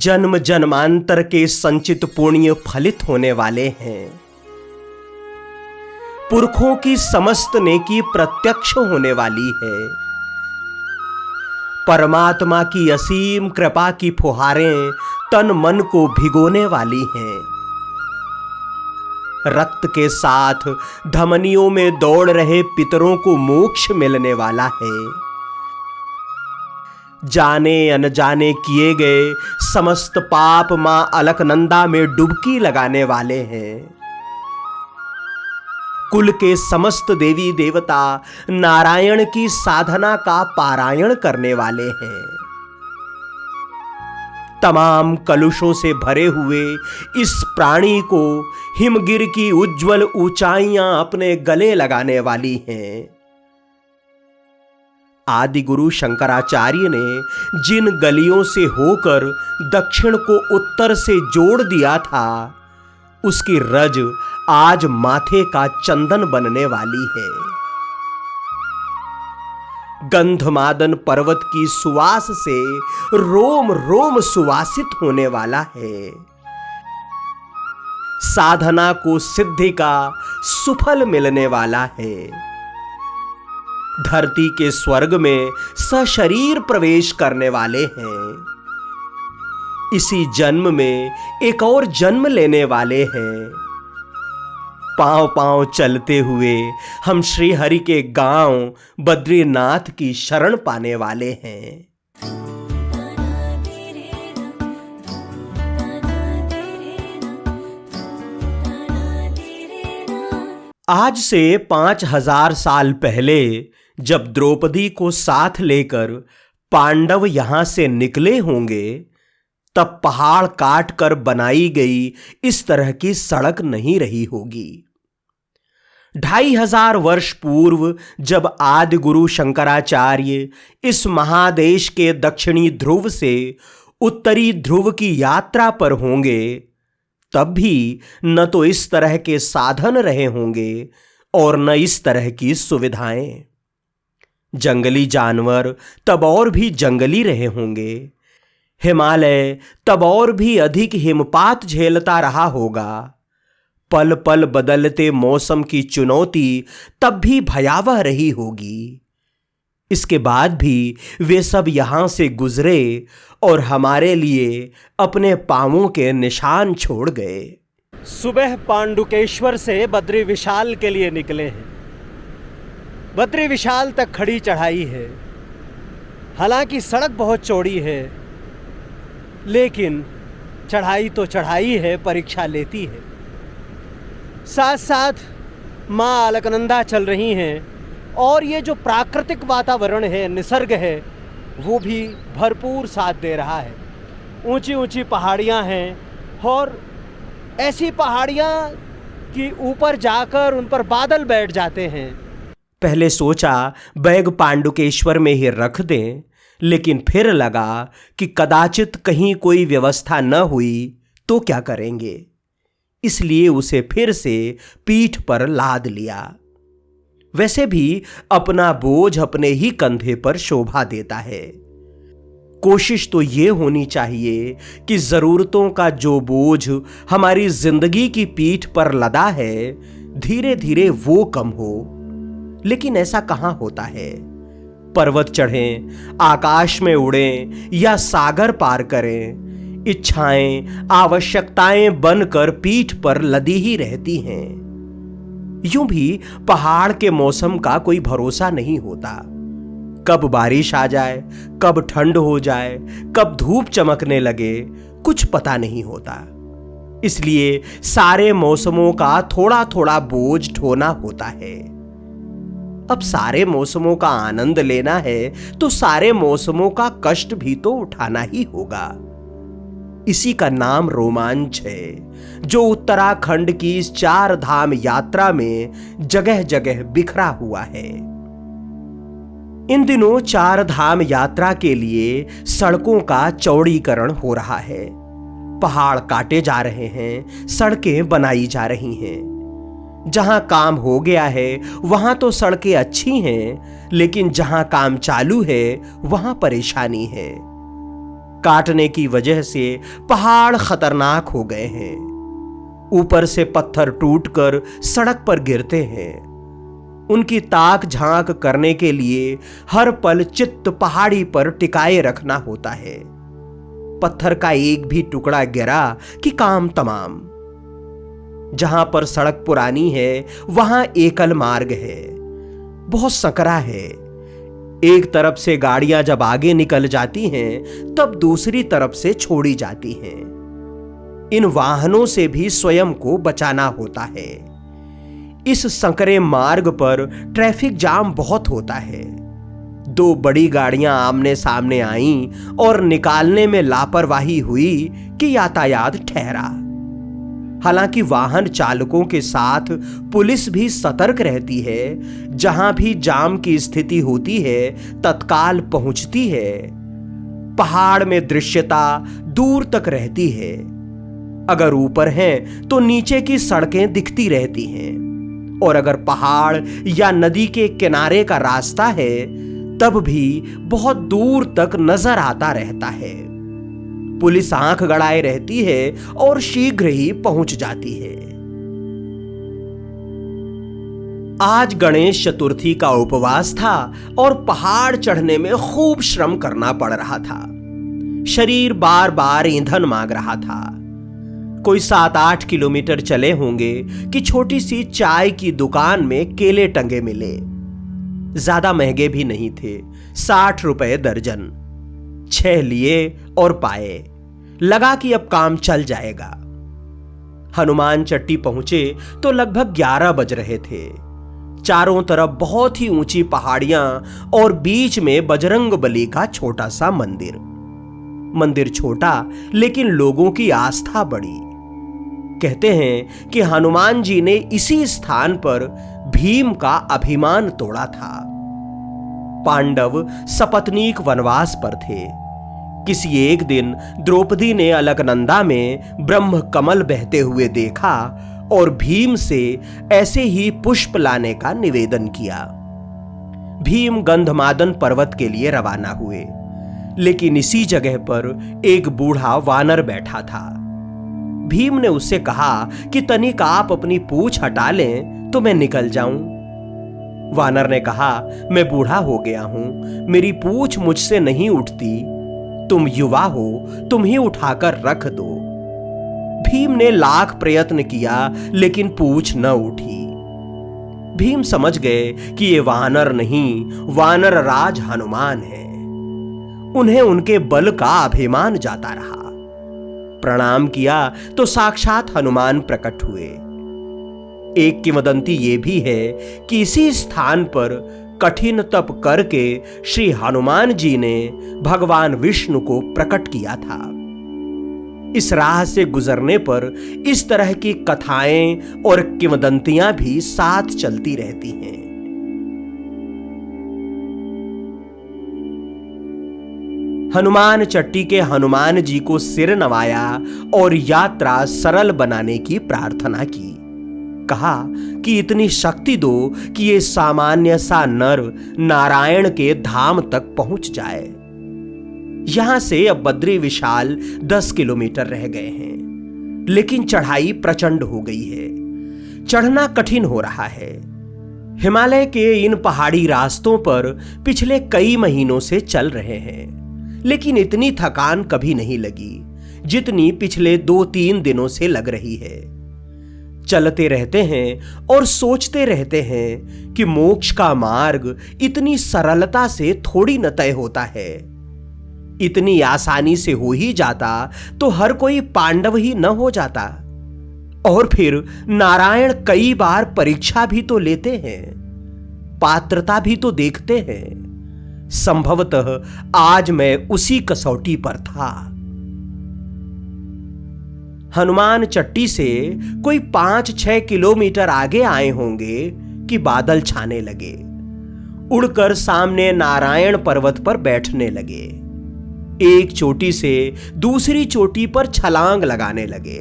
जन्म जन्मांतर के संचित पुण्य फलित होने वाले हैं। पुरखों की समस्त नेकी प्रत्यक्ष होने वाली है। परमात्मा की असीम कृपा की फुहारें तन मन को भिगोने वाली हैं। रक्त के साथ धमनियों में दौड़ रहे पितरों को मोक्ष मिलने वाला है। जाने अनजाने किए गए समस्त पाप मां अलकनंदा में डुबकी लगाने वाले हैं। कुल के समस्त देवी देवता नारायण की साधना का पारायण करने वाले हैं। तमाम कलुषों से भरे हुए इस प्राणी को हिमगिर की उज्जवल ऊंचाइयां अपने गले लगाने वाली हैं। आदि गुरु शंकराचार्य ने जिन गलियों से होकर दक्षिण को उत्तर से जोड़ दिया था, उसकी रज आज माथे का चंदन बनने वाली है। गंधमादन पर्वत की सुवास से रोम रोम सुवासित होने वाला है। साधना को सिद्धि का सुफल मिलने वाला है। धरती के स्वर्ग में सशरीर प्रवेश करने वाले हैं। इसी जन्म में एक और जन्म लेने वाले हैं। पांव पांव चलते हुए हम श्री हरि के गांव बद्रीनाथ की शरण पाने वाले हैं। आज से 5000 साल पहले जब द्रौपदी को साथ लेकर पांडव यहां से निकले होंगे, तब पहाड़ काट कर बनाई गई इस तरह की सड़क नहीं रही होगी। 2500 वर्ष पूर्व जब आदि गुरु शंकराचार्य इस महादेश के दक्षिणी ध्रुव से उत्तरी ध्रुव की यात्रा पर होंगे, तब भी न तो इस तरह के साधन रहे होंगे और न इस तरह की सुविधाएं। जंगली जानवर तब और भी जंगली रहे होंगे। हिमालय तब और भी अधिक हिमपात झेलता रहा होगा। पल पल बदलते मौसम की चुनौती तब भी भयावह रही होगी। इसके बाद भी वे सब यहां से गुजरे और हमारे लिए अपने पांवों के निशान छोड़ गए। सुबह पांडुकेश्वर से बद्री विशाल के लिए निकले हैं। बद्री विशाल तक खड़ी चढ़ाई है। हालांकि सड़क बहुत चौड़ी है, लेकिन चढ़ाई तो चढ़ाई है, परीक्षा लेती है। साथ साथ माँ अलकनंदा चल रही हैं और ये जो प्राकृतिक वातावरण है, निसर्ग है, वो भी भरपूर साथ दे रहा है। ऊंची ऊंची पहाड़ियाँ हैं और ऐसी पहाड़ियाँ कि ऊपर जाकर उन पर बादल बैठ जाते हैं। पहले सोचा बैग पांडुकेश्वर में ही रख दें, लेकिन फिर लगा कि कदाचित कहीं कोई व्यवस्था न हुई तो क्या करेंगे, इसलिए उसे फिर से पीठ पर लाद लिया। वैसे भी अपना बोझ अपने ही कंधे पर शोभा देता है। कोशिश तो ये होनी चाहिए कि जरूरतों का जो बोझ हमारी जिंदगी की पीठ पर लदा है, धीरे धीरे वो कम हो। लेकिन ऐसा कहां होता है। पर्वत चढ़ें, आकाश में उड़ें या सागर पार करें, इच्छाएं आवश्यकताएं बनकर पीठ पर लदी ही रहती हैं। यूं भी पहाड़ के मौसम का कोई भरोसा नहीं होता। कब बारिश आ जाए, कब ठंड हो जाए, कब धूप चमकने लगे, कुछ पता नहीं होता। इसलिए सारे मौसमों का थोड़ा थोड़ा बोझ ढोना होता है। अब सारे मौसमों का आनंद लेना है तो सारे मौसमों का कष्ट भी तो उठाना ही होगा। इसी का नाम रोमांच है, जो उत्तराखंड की इस 4 धाम यात्रा में जगह जगह बिखरा हुआ है। इन दिनों 4 धाम यात्रा के लिए सड़कों का चौड़ीकरण हो रहा है। पहाड़ काटे जा रहे हैं, सड़कें बनाई जा रही हैं। जहां काम हो गया है वहां तो सड़कें अच्छी हैं, लेकिन जहां काम चालू है वहां परेशानी है। काटने की वजह से पहाड़ खतरनाक हो गए हैं। ऊपर से पत्थर टूटकर सड़क पर गिरते हैं। उनकी ताक झांक करने के लिए हर पल चित्त पहाड़ी पर टिकाए रखना होता है। पत्थर का एक भी टुकड़ा गिरा कि काम तमाम। जहां पर सड़क पुरानी है वहां एकल मार्ग है, बहुत सकरा है। एक तरफ से गाड़ियां जब आगे निकल जाती हैं तब दूसरी तरफ से छोड़ी जाती हैं। इन वाहनों से भी स्वयं को बचाना होता है। इस संकरे मार्ग पर ट्रैफिक जाम बहुत होता है। दो बड़ी गाड़ियां आमने सामने आईं और निकालने में लापरवाही हुई कि यातायात ठहरा। हालांकि वाहन चालकों के साथ पुलिस भी सतर्क रहती है। जहां भी जाम की स्थिति होती है तत्काल पहुंचती है। पहाड़ में दृश्यता दूर तक रहती है। अगर ऊपर हैं तो नीचे की सड़कें दिखती रहती हैं, और अगर पहाड़ या नदी के किनारे का रास्ता है तब भी बहुत दूर तक नजर आता रहता है। पुलिस आंख गड़ाए रहती है और शीघ्र ही पहुंच जाती है। आज गणेश चतुर्थी का उपवास था और पहाड़ चढ़ने में खूब श्रम करना पड़ रहा था। शरीर बार बार ईंधन मांग रहा था। कोई 7-8 किलोमीटर चले होंगे कि छोटी सी चाय की दुकान में केले टंगे मिले। ज्यादा महंगे भी नहीं थे, 60 रुपए दर्जन। 6 लिए और पाए। लगा कि अब काम चल जाएगा। हनुमान चट्टी पहुंचे तो लगभग 11 बज रहे थे। चारों तरफ बहुत ही ऊंची पहाड़ियां और बीच में बजरंग बली का छोटा सा मंदिर। मंदिर छोटा लेकिन लोगों की आस्था बड़ी। कहते हैं कि हनुमान जी ने इसी स्थान पर भीम का अभिमान तोड़ा था। पांडव सपत्नीक वनवास पर थे। किसी एक दिन द्रौपदी ने अलकनंदा में ब्रह्म कमल बहते हुए देखा और भीम से ऐसे ही पुष्प लाने का निवेदन किया। भीम गंधमादन पर्वत के लिए रवाना हुए, लेकिन इसी जगह पर एक बूढ़ा वानर बैठा था। भीम ने उससे कहा कि तनिक आप अपनी पूंछ हटा लें तो मैं निकल जाऊं। वानर ने कहा, मैं बूढ़ा हो गया हूं, मेरी पूंछ मुझसे नहीं उठती। तुम युवा हो, तुम ही उठाकर रख दो। भीम ने लाख प्रयत्न किया लेकिन पूंछ न उठी। भीम समझ गए कि ये वानर नहीं, वानर राज हनुमान है। उन्हें उनके बल का अभिमान जाता रहा। प्रणाम किया तो साक्षात हनुमान प्रकट हुए। एक किंवदंती ये भी है कि इसी स्थान पर कठिन तप करके श्री हनुमान जी ने भगवान विष्णु को प्रकट किया था। इस राह से गुजरने पर इस तरह की कथाएं और किंवदंतियां भी साथ चलती रहती हैं। हनुमान चट्टी के हनुमान जी को सिर नवाया और यात्रा सरल बनाने की प्रार्थना की। कहा कि इतनी शक्ति दो कि ये सामान्य सा नर नारायण के धाम तक पहुंच जाए। यहां से अब बद्री विशाल 10 किलोमीटर रह गए हैं, लेकिन चढ़ाई प्रचंड हो गई है। चढ़ना कठिन हो रहा है। हिमालय के इन पहाड़ी रास्तों पर पिछले कई महीनों से चल रहे हैं, लेकिन इतनी थकान कभी नहीं लगी जितनी पिछले 2-3 दिनों से लग रही है। चलते रहते हैं और सोचते रहते हैं कि मोक्ष का मार्ग इतनी सरलता से थोड़ी न तय होता है। इतनी आसानी से हो ही जाता तो हर कोई पांडव ही न हो जाता। और फिर नारायण कई बार परीक्षा भी तो लेते हैं, पात्रता भी तो देखते हैं। संभवतः आज मैं उसी कसौटी पर था। हनुमान चट्टी से कोई 5-6 किलोमीटर आगे आए होंगे कि बादल छाने लगे। उड़कर सामने नारायण पर्वत पर बैठने लगे। एक चोटी से दूसरी चोटी पर छलांग लगाने लगे।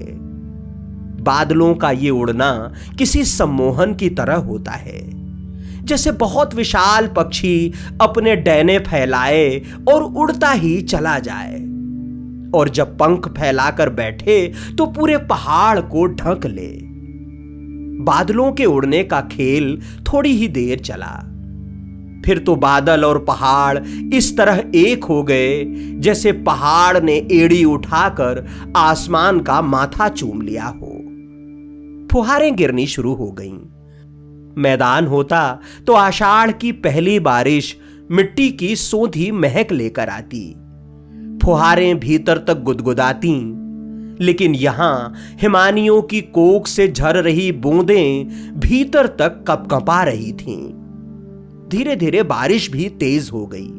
बादलों का ये उड़ना किसी सम्मोहन की तरह होता है, जैसे बहुत विशाल पक्षी अपने डैने फैलाए और उड़ता ही चला जाए। और जब पंख फैलाकर बैठे तो पूरे पहाड़ को ढक ले। बादलों के उड़ने का खेल थोड़ी ही देर चला, फिर तो बादल और पहाड़ इस तरह एक हो गए जैसे पहाड़ ने एड़ी उठाकर आसमान का माथा चूम लिया हो। फुहारें गिरनी शुरू हो गईं। मैदान होता तो आषाढ़ की पहली बारिश मिट्टी की सोंधी महक लेकर आती, फुहारें भीतर तक गुदगुदाती, लेकिन यहां हिमानियों की कोख से झर रही बूंदें भीतर तक कपकपा रही थीं। धीरे धीरे बारिश भी तेज हो गई।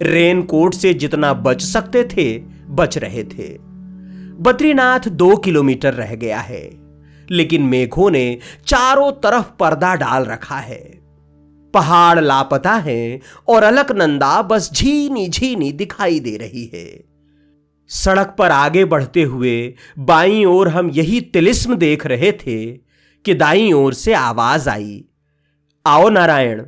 रेनकोट से जितना बच सकते थे बच रहे थे। बद्रीनाथ 2 किलोमीटर रह गया है, लेकिन मेघों ने चारों तरफ पर्दा डाल रखा है। पहाड़ लापता है और अलकनंदा बस झीनी झीनी दिखाई दे रही है। सड़क पर आगे बढ़ते हुए बाईं ओर हम यही तिलिस्म देख रहे थे कि दाईं ओर से आवाज आई, आओ नारायण।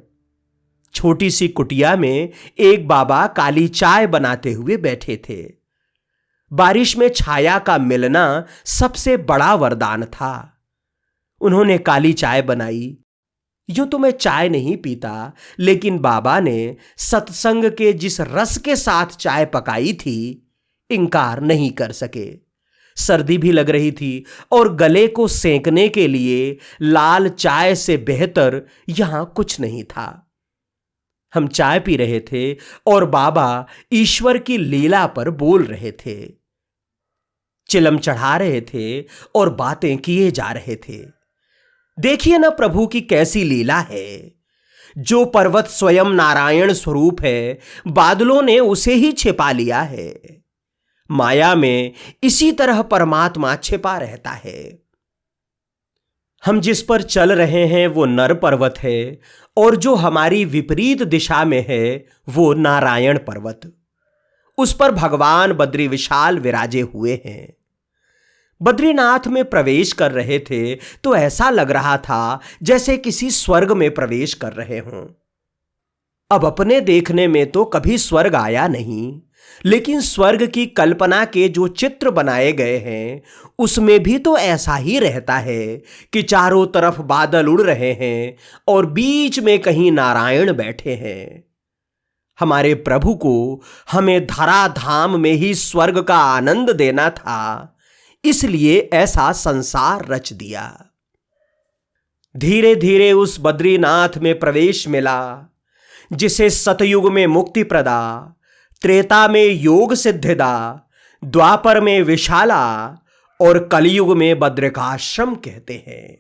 छोटी सी कुटिया में एक बाबा काली चाय बनाते हुए बैठे थे। बारिश में छाया का मिलना सबसे बड़ा वरदान था। उन्होंने काली चाय बनाई। यूं तो मैं चाय नहीं पीता, लेकिन बाबा ने सत्संग के जिस रस के साथ चाय पकाई थी, इनकार नहीं कर सके। सर्दी भी लग रही थी और गले को सेंकने के लिए लाल चाय से बेहतर यहां कुछ नहीं था। हम चाय पी रहे थे और बाबा ईश्वर की लीला पर बोल रहे थे, चिलम चढ़ा रहे थे और बातें किए जा रहे थे। देखिए ना प्रभु की कैसी लीला है। जो पर्वत स्वयं नारायण स्वरूप है, बादलों ने उसे ही छिपा लिया है। माया में इसी तरह परमात्मा छिपा रहता है। हम जिस पर चल रहे हैं वो नर पर्वत है और जो हमारी विपरीत दिशा में है वो नारायण पर्वत। उस पर भगवान बद्री विशाल विराजे हुए हैं। बद्रीनाथ में प्रवेश कर रहे थे तो ऐसा लग रहा था जैसे किसी स्वर्ग में प्रवेश कर रहे हों। अब अपने देखने में तो कभी स्वर्ग आया नहीं, लेकिन स्वर्ग की कल्पना के जो चित्र बनाए गए हैं उसमें भी तो ऐसा ही रहता है कि चारों तरफ बादल उड़ रहे हैं और बीच में कहीं नारायण बैठे हैं। हमारे प्रभु को हमें धराधाम में ही स्वर्ग का आनंद देना था, इसलिए ऐसा संसार रच दिया। धीरे धीरे उस बद्रीनाथ में प्रवेश मिला जिसे सतयुग में मुक्ति प्रदा, त्रेता में योग सिद्धिदा, द्वापर में विशाला और कलयुग में बद्रिकाश्रम कहते हैं।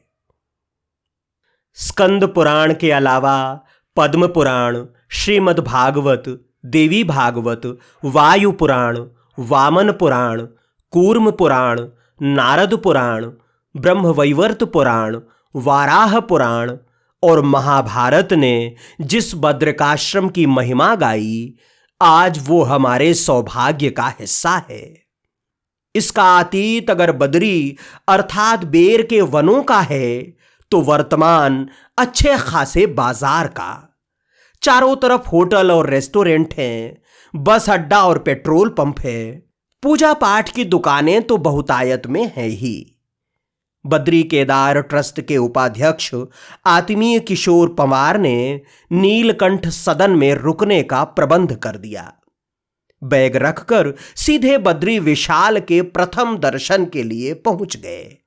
स्कंद पुराण के अलावा पद्म पुराण, श्रीमद् भागवत, देवी भागवत, वायु पुराण, वामन पुराण, कूर्म पुराण, नारद पुराण, ब्रह्मवैवर्त पुराण, वाराह पुराण और महाभारत ने जिस बद्रिकाश्रम की महिमा गाई, आज वो हमारे सौभाग्य का हिस्सा है। इसका अतीत अगर बद्री अर्थात बेर के वनों का है तो वर्तमान अच्छे खासे बाजार का। चारों तरफ होटल और रेस्टोरेंट हैं, बस अड्डा और पेट्रोल पंप है। पूजा पाठ की दुकानें तो बहुतायत में है ही। बद्री केदार ट्रस्ट के उपाध्यक्ष आत्मीय किशोर पंवार ने नीलकंठ सदन में रुकने का प्रबंध कर दिया। बैग रखकर सीधे बद्री विशाल के प्रथम दर्शन के लिए पहुंच गए।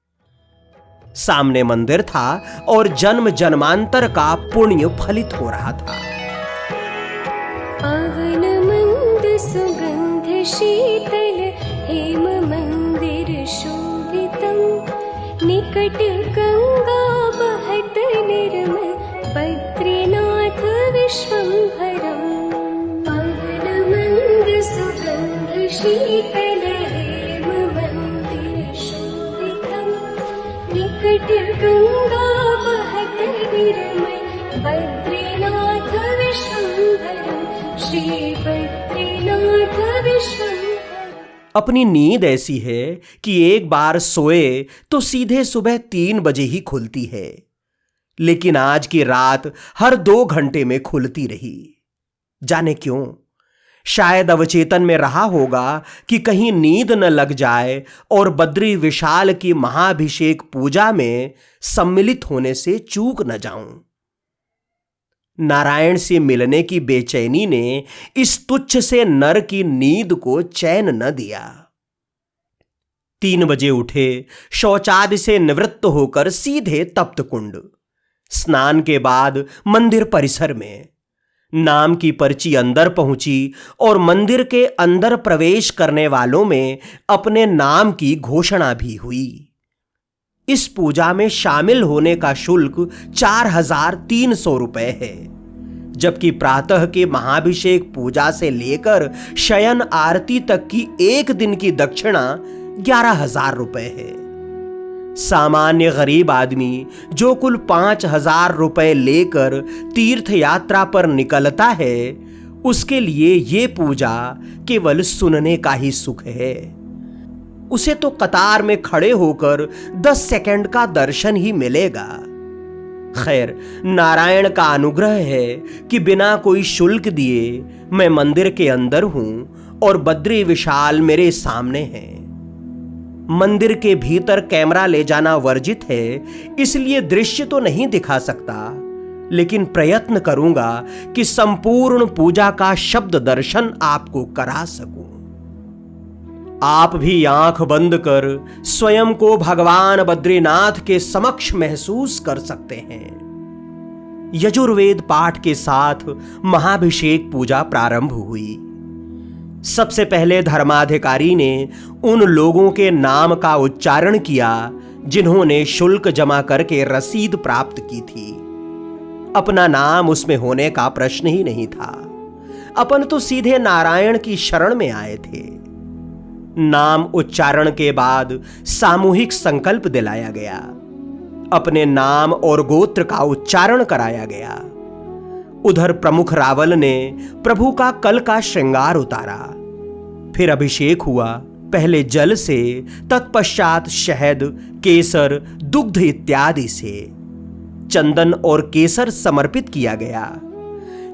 सामने मंदिर था और जन्म जन्मांतर का पुण्य फलित हो रहा था। पावन मंद सुगंध शीतल हेम मंदिर शोभितं, निकट गंगा बहत निर्मल बद्रीनाथ विश्वंभरं। पावन मंद सुगंध शीतल हेम मंदिर शोभितं, निकट गंगा बहत निर्मल बद्रीनाथ विश्वंभरं। श्री बद्रीनाथ विश्वंभरं। अपनी नींद ऐसी है कि एक बार सोए तो सीधे सुबह 3 बजे ही खुलती है, लेकिन आज की रात हर 2 घंटे में खुलती रही। जाने क्यों? शायद अवचेतन में रहा होगा कि कहीं नींद न लग जाए और बद्री विशाल की महाभिषेक पूजा में सम्मिलित होने से चूक न जाऊं। नारायण से मिलने की बेचैनी ने इस तुच्छ से नर की नींद को चैन न दिया। 3 बजे उठे, शौचादि से निवृत्त होकर सीधे तप्त कुंड, स्नान के बाद मंदिर परिसर में नाम की पर्ची अंदर पहुंची और मंदिर के अंदर प्रवेश करने वालों में अपने नाम की घोषणा भी हुई। इस पूजा में शामिल होने का शुल्क 4,300 रुपए है, जबकि प्रातः के महाभिषेक पूजा से लेकर शयन आरती तक की 1 दिन की दक्षिणा 11,000 रुपए है। सामान्य गरीब आदमी जो कुल 5,000 रुपए लेकर तीर्थ यात्रा पर निकलता है, उसके लिए ये पूजा केवल सुनने का ही सुख है। उसे तो कतार में खड़े होकर 10 सेकंड का दर्शन ही मिलेगा। खैर, नारायण का अनुग्रह है कि बिना कोई शुल्क दिए मैं मंदिर के अंदर हूं और बद्री विशाल मेरे सामने है। मंदिर के भीतर कैमरा ले जाना वर्जित है, इसलिए दृश्य तो नहीं दिखा सकता, लेकिन प्रयत्न करूंगा कि संपूर्ण पूजा का शब्द दर्शन आपको करा सकूं। आप भी आंख बंद कर स्वयं को भगवान बद्रीनाथ के समक्ष महसूस कर सकते हैं। यजुर्वेद पाठ के साथ महाभिषेक पूजा प्रारंभ हुई। सबसे पहले धर्माधिकारी ने उन लोगों के नाम का उच्चारण किया जिन्होंने शुल्क जमा करके रसीद प्राप्त की थी। अपना नाम उसमें होने का प्रश्न ही नहीं था। अपन तो सीधे नारायण की शरण में आए थे। नाम उच्चारण के बाद सामूहिक संकल्प दिलाया गया। अपने नाम और गोत्र का उच्चारण कराया गया। उधर प्रमुख रावल ने प्रभु का कल का श्रृंगार उतारा। फिर अभिषेक हुआ, पहले जल से, तत्पश्चात शहद, केसर, दुग्ध इत्यादि से। चंदन और केसर समर्पित किया गया।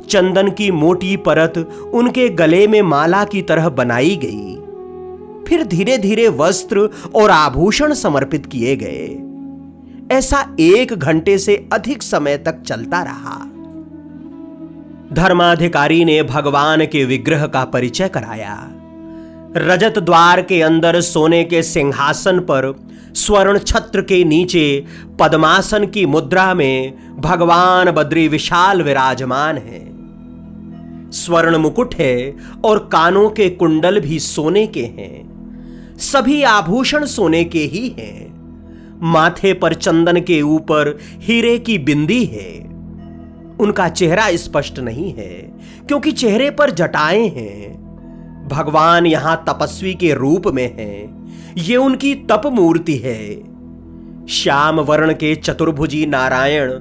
चंदन की मोटी परत उनके गले में माला की तरह बनाई गई। फिर धीरे धीरे वस्त्र और आभूषण समर्पित किए गए। ऐसा 1 घंटे से अधिक समय तक चलता रहा। धर्माधिकारी ने भगवान के विग्रह का परिचय कराया। रजत द्वार के अंदर सोने के सिंहासन पर स्वर्ण छत्र के नीचे पद्मासन की मुद्रा में भगवान बद्री विशाल विराजमान है। स्वर्ण मुकुट है और कानों के कुंडल भी सोने के हैं। सभी आभूषण सोने के ही हैं। माथे पर चंदन के ऊपर हीरे की बिंदी है। उनका चेहरा स्पष्ट नहीं है क्योंकि चेहरे पर जटाएं हैं। भगवान यहां तपस्वी के रूप में हैं। ये उनकी तप मूर्ति है। श्याम वर्ण के चतुर्भुजी नारायण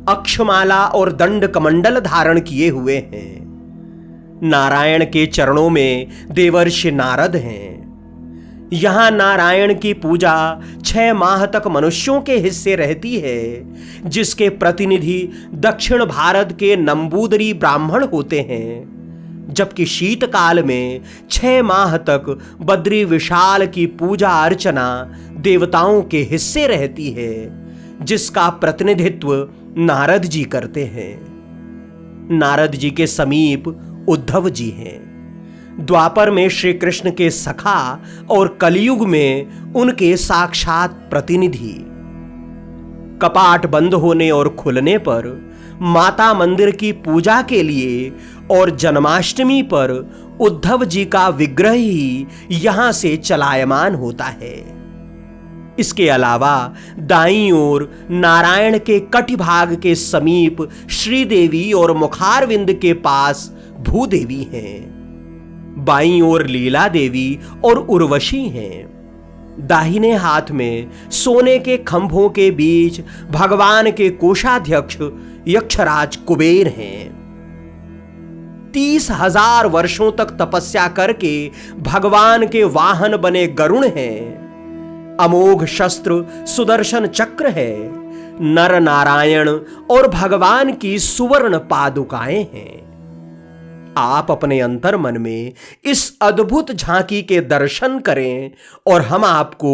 अक्षमाला और दंड कमंडल धारण किए हुए हैं। नारायण के चरणों में देवर्षि नारद हैं। यहां नारायण की पूजा 6 माह तक मनुष्यों के हिस्से रहती है, जिसके प्रतिनिधि दक्षिण भारत के नंबूदरी ब्राह्मण होते हैं, जबकि शीतकाल में 6 माह तक बद्री विशाल की पूजा अर्चना देवताओं के हिस्से रहती है, जिसका प्रतिनिधित्व नारद जी करते हैं। नारद जी के समीप उद्धव जी हैं। द्वापर में श्री कृष्ण के सखा और कलयुग में उनके साक्षात प्रतिनिधि। कपाट बंद होने और खुलने पर माता मंदिर की पूजा के लिए और जन्माष्टमी पर उद्धव जी का विग्रह ही यहां से चलायमान होता है। इसके अलावा दाईं ओर नारायण के कटिभाग के समीप श्रीदेवी और मुखारविंद के पास भूदेवी हैं। बाईं ओर लीला देवी और उर्वशी हैं। दाहिने हाथ में सोने के खंभों के बीच भगवान के कोषाध्यक्ष यक्षराज कुबेर हैं। 30,000 वर्षों तक तपस्या करके भगवान के वाहन बने गरुण हैं। अमोघ शस्त्र सुदर्शन चक्र है। नर नारायण और भगवान की सुवर्ण पादुकाएं हैं। आप अपने अंतर मन में इस अद्भुत झांकी के दर्शन करें और हम आपको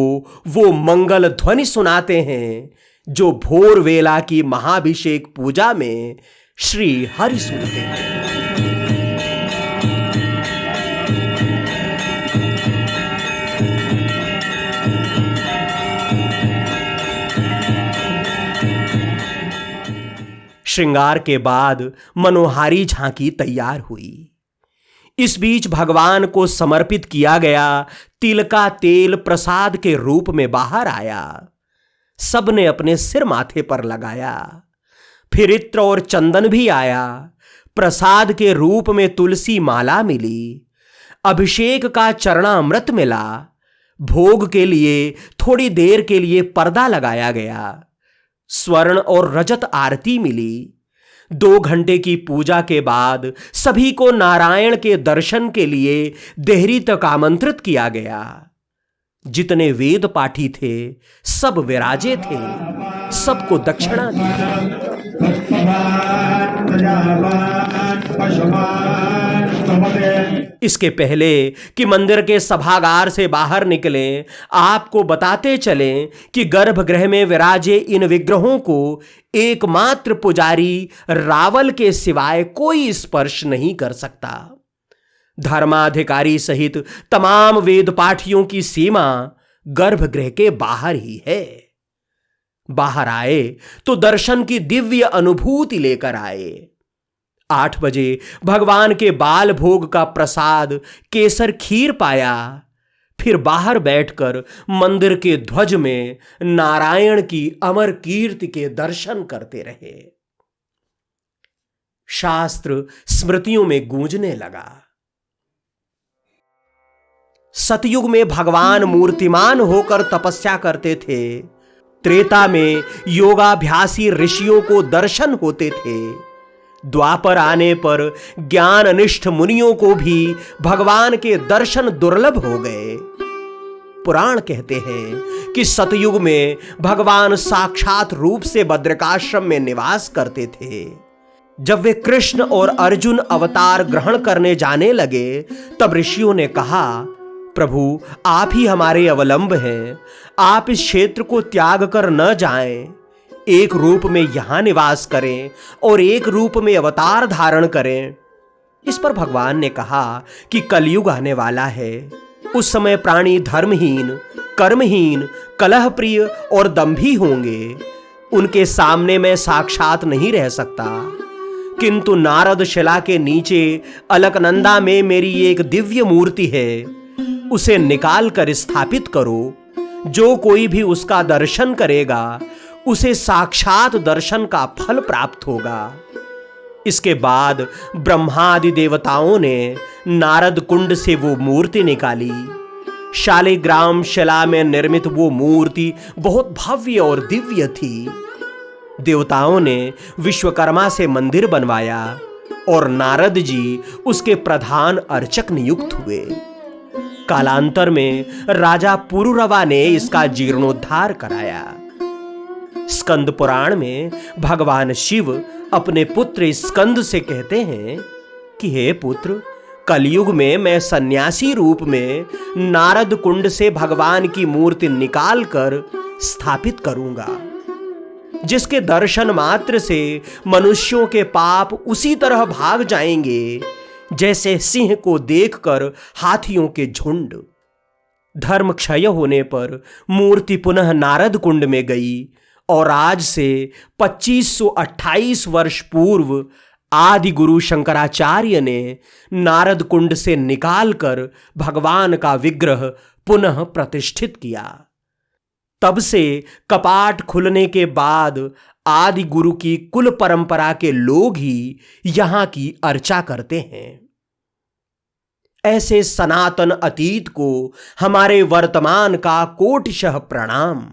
वो मंगल ध्वनि सुनाते हैं जो भोर वेला की महाभिषेक पूजा में श्री हरि सुनते हैं। श्रृंगार के बाद मनोहारी झांकी तैयार हुई। इस बीच भगवान को समर्पित किया गया तिल का तेल प्रसाद के रूप में बाहर आया। सबने अपने सिर माथे पर लगाया। फिर इत्र और चंदन भी आया। प्रसाद के रूप में तुलसी माला मिली। अभिषेक का चरणामृत मिला। भोग के लिए थोड़ी देर के लिए पर्दा लगाया गया। स्वर्ण और रजत आरती मिली। 2 घंटे की पूजा के बाद सभी को नारायण के दर्शन के लिए देहरी तक आमंत्रित किया गया। जितने वेद पाठी थे सब विराजे थे। सबको दक्षिणा दी। इसके पहले कि मंदिर के सभागार से बाहर निकले, आपको बताते चलें कि गर्भगृह में विराजे इन विग्रहों को एकमात्र पुजारी रावल के सिवाय कोई स्पर्श नहीं कर सकता। धर्माधिकारी सहित तमाम वेद पाठियों की सीमा गर्भगृह के बाहर ही है। बाहर आए तो दर्शन की दिव्य अनुभूति लेकर आए। 8 बजे भगवान के बाल भोग का प्रसाद केसर खीर पाया। फिर बाहर बैठकर मंदिर के ध्वज में नारायण की अमर कीर्ति के दर्शन करते रहे। शास्त्र स्मृतियों में गूंजने लगा। सतयुग में भगवान मूर्तिमान होकर तपस्या करते थे। त्रेता में योगाभ्यासी ऋषियों को दर्शन होते थे। द्वापर आने पर ज्ञाननिष्ठ मुनियों को भी भगवान के दर्शन दुर्लभ हो गए। पुराण कहते हैं कि सतयुग में भगवान साक्षात रूप से बद्रिकाश्रम में निवास करते थे। जब वे कृष्ण और अर्जुन अवतार ग्रहण करने जाने लगे तब ऋषियों ने कहा, प्रभु आप ही हमारे अवलंब हैं। आप इस क्षेत्र को त्याग कर न जाएं। एक रूप में यहां निवास करें और एक रूप में अवतार धारण करें। इस पर भगवान ने कहा कि कलयुग आने वाला है। उस समय प्राणी धर्महीन, कर्महीन, कलहप्रिय और दंभी होंगे। उनके सामने मैं साक्षात नहीं रह सकता। किंतु नारद शिला के नीचे अलकनंदा में मेरी एक दिव्य मूर्ति है। उसे निकाल कर स्थापित करो। जो कोई भी उसका दर्शन करेगा उसे साक्षात दर्शन का फल प्राप्त होगा। इसके बाद ब्रह्मादि देवताओं ने नारद कुंड से वो मूर्ति निकाली। शालिग्राम शिला में निर्मित वो मूर्ति बहुत भव्य और दिव्य थी। देवताओं ने विश्वकर्मा से मंदिर बनवाया और नारद जी उसके प्रधान अर्चक नियुक्त हुए। कालांतर में राजा पुरुरवा ने इसका जीर्णोद्धार कराया। स्कंद पुराण में भगवान शिव अपने पुत्र स्कंद से कहते हैं कि हे पुत्र, कलयुग में मैं सन्यासी रूप में नारद कुंड से भगवान की मूर्ति निकालकर स्थापित करूंगा, जिसके दर्शन मात्र से मनुष्यों के पाप उसी तरह भाग जाएंगे जैसे सिंह को देखकर हाथियों के झुंड। धर्म क्षय होने पर मूर्ति पुनः नारद कुंड में गई और आज से 2528 वर्ष पूर्व आदि गुरु शंकराचार्य ने नारद कुंड से निकालकर भगवान का विग्रह पुनः प्रतिष्ठित किया। तब से कपाट खुलने के बाद आदि गुरु की कुल परंपरा के लोग ही यहां की अर्चा करते हैं। ऐसे सनातन अतीत को हमारे वर्तमान का कोटिशः प्रणाम।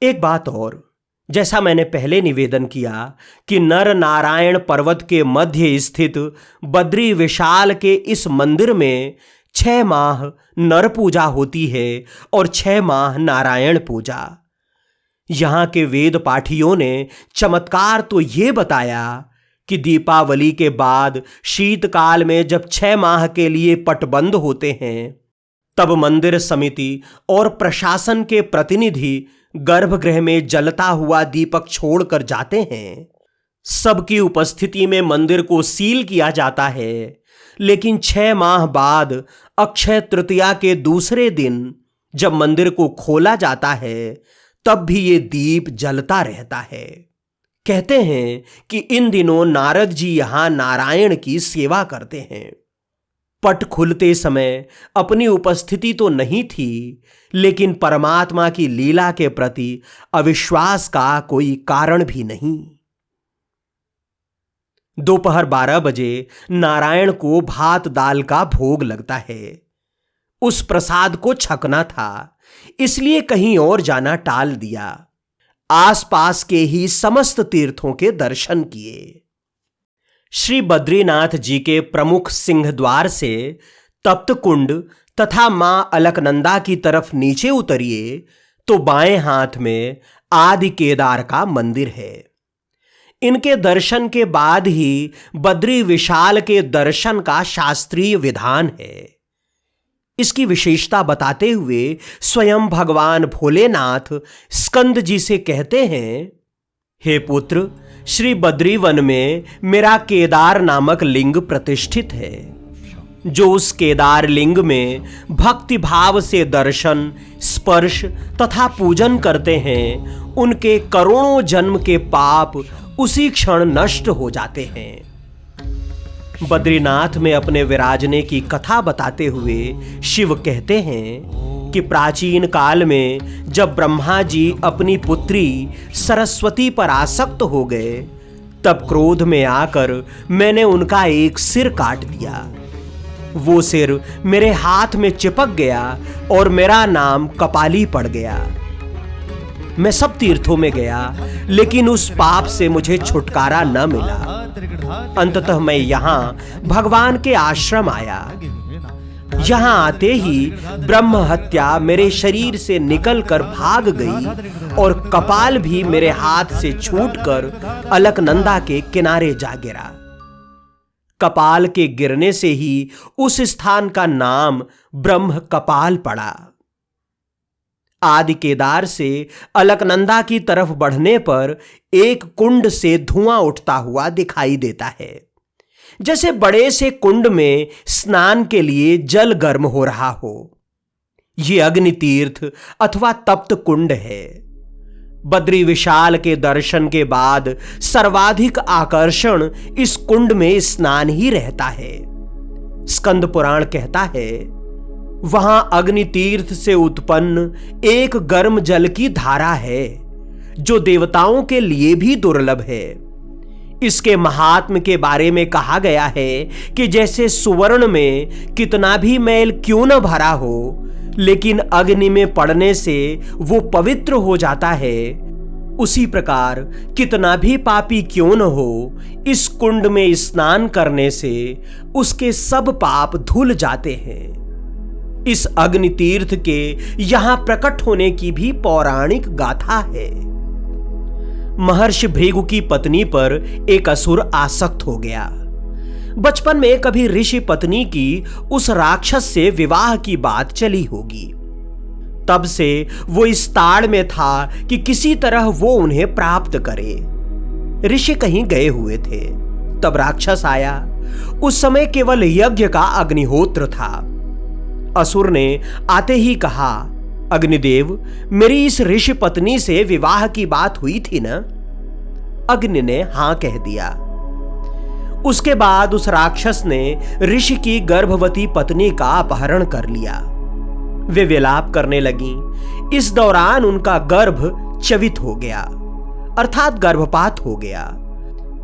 एक बात और, जैसा मैंने पहले निवेदन किया कि नर नारायण पर्वत के मध्य स्थित बद्री विशाल के इस मंदिर में 6 माह नर पूजा होती है और 6 माह नारायण पूजा। यहां के वेद पाठियों ने चमत्कार तो ये बताया कि दीपावली के बाद शीतकाल में जब 6 माह के लिए पट बंद होते हैं, तब मंदिर समिति और प्रशासन के प्रतिनिधि गर्भगृह में जलता हुआ दीपक छोड़कर जाते हैं। सबकी उपस्थिति में मंदिर को सील किया जाता है, लेकिन 6 माह बाद अक्षय तृतीया के दूसरे दिन जब मंदिर को खोला जाता है, तब भी ये दीप जलता रहता है। कहते हैं कि इन दिनों नारद जी यहां नारायण की सेवा करते हैं। पट खुलते समय अपनी उपस्थिति तो नहीं थी, लेकिन परमात्मा की लीला के प्रति अविश्वास का कोई कारण भी नहीं। दोपहर 12 बजे नारायण को भात दाल का भोग लगता है। उस प्रसाद को छकना था, इसलिए कहीं और जाना टाल दिया। आसपास के ही समस्त तीर्थों के दर्शन किए। श्री बद्रीनाथ जी के प्रमुख सिंह द्वार से तप्त कुंड तथा मां अलकनंदा की तरफ नीचे उतरिए तो बाएं हाथ में आदि केदार का मंदिर है। इनके दर्शन के बाद ही बद्री विशाल के दर्शन का शास्त्रीय विधान है। इसकी विशेषता बताते हुए स्वयं भगवान भोलेनाथ स्कंद जी से कहते हैं, हे पुत्र, श्री बद्रीवन में मेरा केदार नामक लिंग प्रतिष्ठित है। जो उस केदार लिंग में भक्ति भाव से दर्शन, स्पर्श तथा पूजन करते हैं, उनके करोड़ों जन्म के पाप उसी क्षण नष्ट हो जाते हैं। बद्रीनाथ में अपने विराजने की कथा बताते हुए शिव कहते हैं कि प्राचीन काल में जब ब्रह्मा जी अपनी पुत्री सरस्वती पर आसक्त हो गए, तब क्रोध में आकर मैंने उनका एक सिर काट दिया। वो सिर मेरे हाथ में चिपक गया और मेरा नाम कपाली पड़ गया। मैं सब तीर्थों में गया, लेकिन उस पाप से मुझे छुटकारा न मिला। अंततः मैं यहाँ भगवान के आश्रम आया। यहाँ आते ही ब्रह्म हत्या मेरे शरीर से निकलकर भाग गई और कपाल भी मेरे हाथ से छूटकर अलकनंदा के किनारे जा गिरा। कपाल के गिरने से ही उस स्थान का नाम ब्रह्म कपाल पड़ा। आदि केदार से अलकनंदा की तरफ बढ़ने पर एक कुंड से धुआं उठता हुआ दिखाई देता है, जैसे बड़े से कुंड में स्नान के लिए जल गर्म हो रहा हो। यह अग्नि तीर्थ अथवा तप्त कुंड है। बद्री विशाल के दर्शन के बाद सर्वाधिक आकर्षण इस कुंड में स्नान ही रहता है। स्कंद पुराण कहता है, वहां अग्नि तीर्थ से उत्पन्न एक गर्म जल की धारा है, जो देवताओं के लिए भी दुर्लभ है। इसके महात्म्य के बारे में कहा गया है कि जैसे सुवर्ण में कितना भी मैल क्यों न भरा हो, लेकिन अग्नि में पड़ने से वो पवित्र हो जाता है, उसी प्रकार कितना भी पापी क्यों न हो, इस कुंड में स्नान करने से उसके सब पाप धुल जाते हैं। इस अग्नि तीर्थ के यहां प्रकट होने की भी पौराणिक गाथा है। महर्षि भृगु की पत्नी पर एक असुर आसक्त हो गया। बचपन में कभी ऋषि पत्नी की उस राक्षस से विवाह की बात चली होगी। तब से वो इस ताड़ में था कि किसी तरह वो उन्हें प्राप्त करे। ऋषि कहीं गए हुए थे, तब राक्षस आया। उस समय केवल यज्ञ का अग्निहोत्र था। असुर ने आते ही कहा, अग्निदेव, मेरी इस ऋषि पत्नी से विवाह की बात हुई थी ना? अग्नि ने हां कह दिया। उसके बाद उस राक्षस ने ऋषि की गर्भवती पत्नी का अपहरण कर लिया। वे विलाप करने लगी। इस दौरान उनका गर्भ च्यवित हो गया, अर्थात गर्भपात हो गया।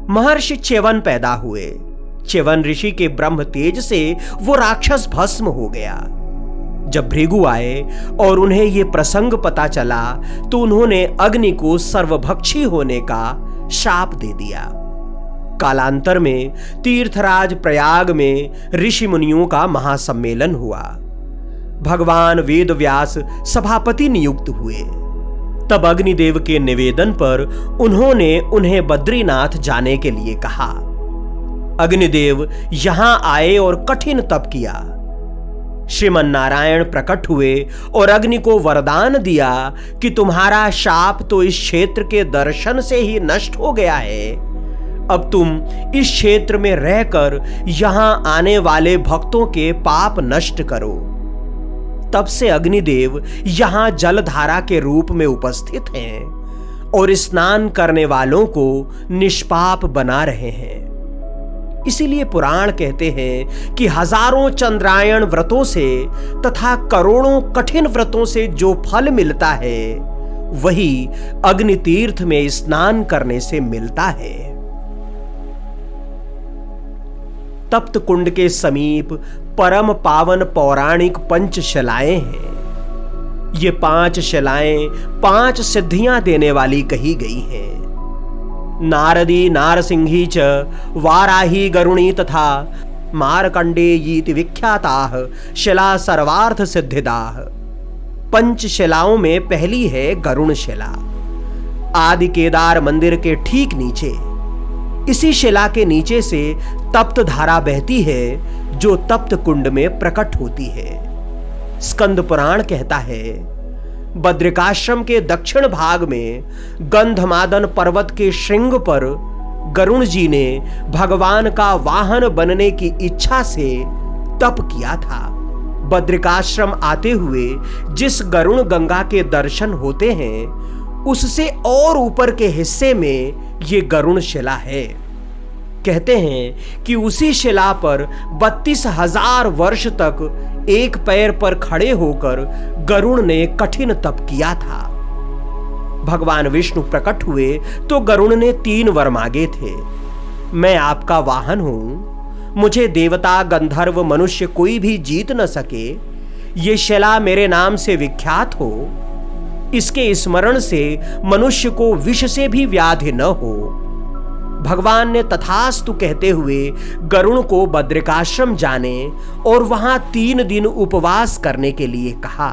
महर्षि च्यवन पैदा हुए। च्यवन ऋषि के ब्रह्म तेज से वो राक्षस भस्म हो गया। जब भृगु आए और उन्हें यह प्रसंग पता चला, तो उन्होंने अग्नि को सर्वभक्षी होने का शाप दे दिया। कालांतर में तीर्थराज प्रयाग में ऋषि मुनियों का महासम्मेलन हुआ। भगवान वेदव्यास सभापति नियुक्त हुए। तब अग्निदेव के निवेदन पर उन्होंने उन्हें बद्रीनाथ जाने के लिए कहा। अग्निदेव यहां आए और कठिन तप किया। श्रीमन नारायण प्रकट हुए और अग्नि को वरदान दिया कि तुम्हारा शाप तो इस क्षेत्र के दर्शन से ही नष्ट हो गया है। अब तुम इस क्षेत्र में रहकर यहां आने वाले भक्तों के पाप नष्ट करो। तब से अग्निदेव यहां जलधारा के रूप में उपस्थित हैं और स्नान करने वालों को निष्पाप बना रहे हैं। इसीलिए पुराण कहते हैं कि हजारों चंद्रायण व्रतों से तथा करोड़ों कठिन व्रतों से जो फल मिलता है वही अग्नि तीर्थ में स्नान करने से मिलता है। तप्त कुंड के समीप परम पावन पौराणिक पंचशिलाएं हैं। ये 5 शिलाएं 5 सिद्धियां देने वाली कही गई हैं। नारदी नारसिंही च वाराही गरुणी तथा मारकंडेयीति विख्याताः शिला सर्वार्थ सिद्धिदाः। 5 शिलाओं में पहली है गरुण शिला। आदि केदार मंदिर के ठीक नीचे इसी शिला के नीचे से तप्त धारा बहती है जो तप्त कुंड में प्रकट होती है। स्कंद पुराण कहता है बद्रिकाश्रम के दक्षिण भाग में गंधमादन पर्वत के श्रृंग पर गरुण जी ने भगवान का वाहन बनने की इच्छा से तप किया था। बद्रिकाश्रम आते हुए जिस गरुण गंगा के दर्शन होते हैं उससे और ऊपर के हिस्से में ये गरुण शिला है। कहते हैं कि उसी शिला पर 32,000 वर्ष तक एक पैर पर खड़े होकर गरुण ने कठिन तप किया था। भगवान विष्णु प्रकट हुए तो गरुण ने 3 वर मांगे थे। मैं आपका वाहन हूं, मुझे देवता गंधर्व मनुष्य कोई भी जीत न सके। ये शिला मेरे नाम से विख्यात हो, इसके स्मरण से मनुष्य को विष से भी व्याधि न हो। भगवान ने तथास्तु कहते हुए गरुण को बद्रिकाश्रम जाने और वहां 3 दिन उपवास करने के लिए कहा।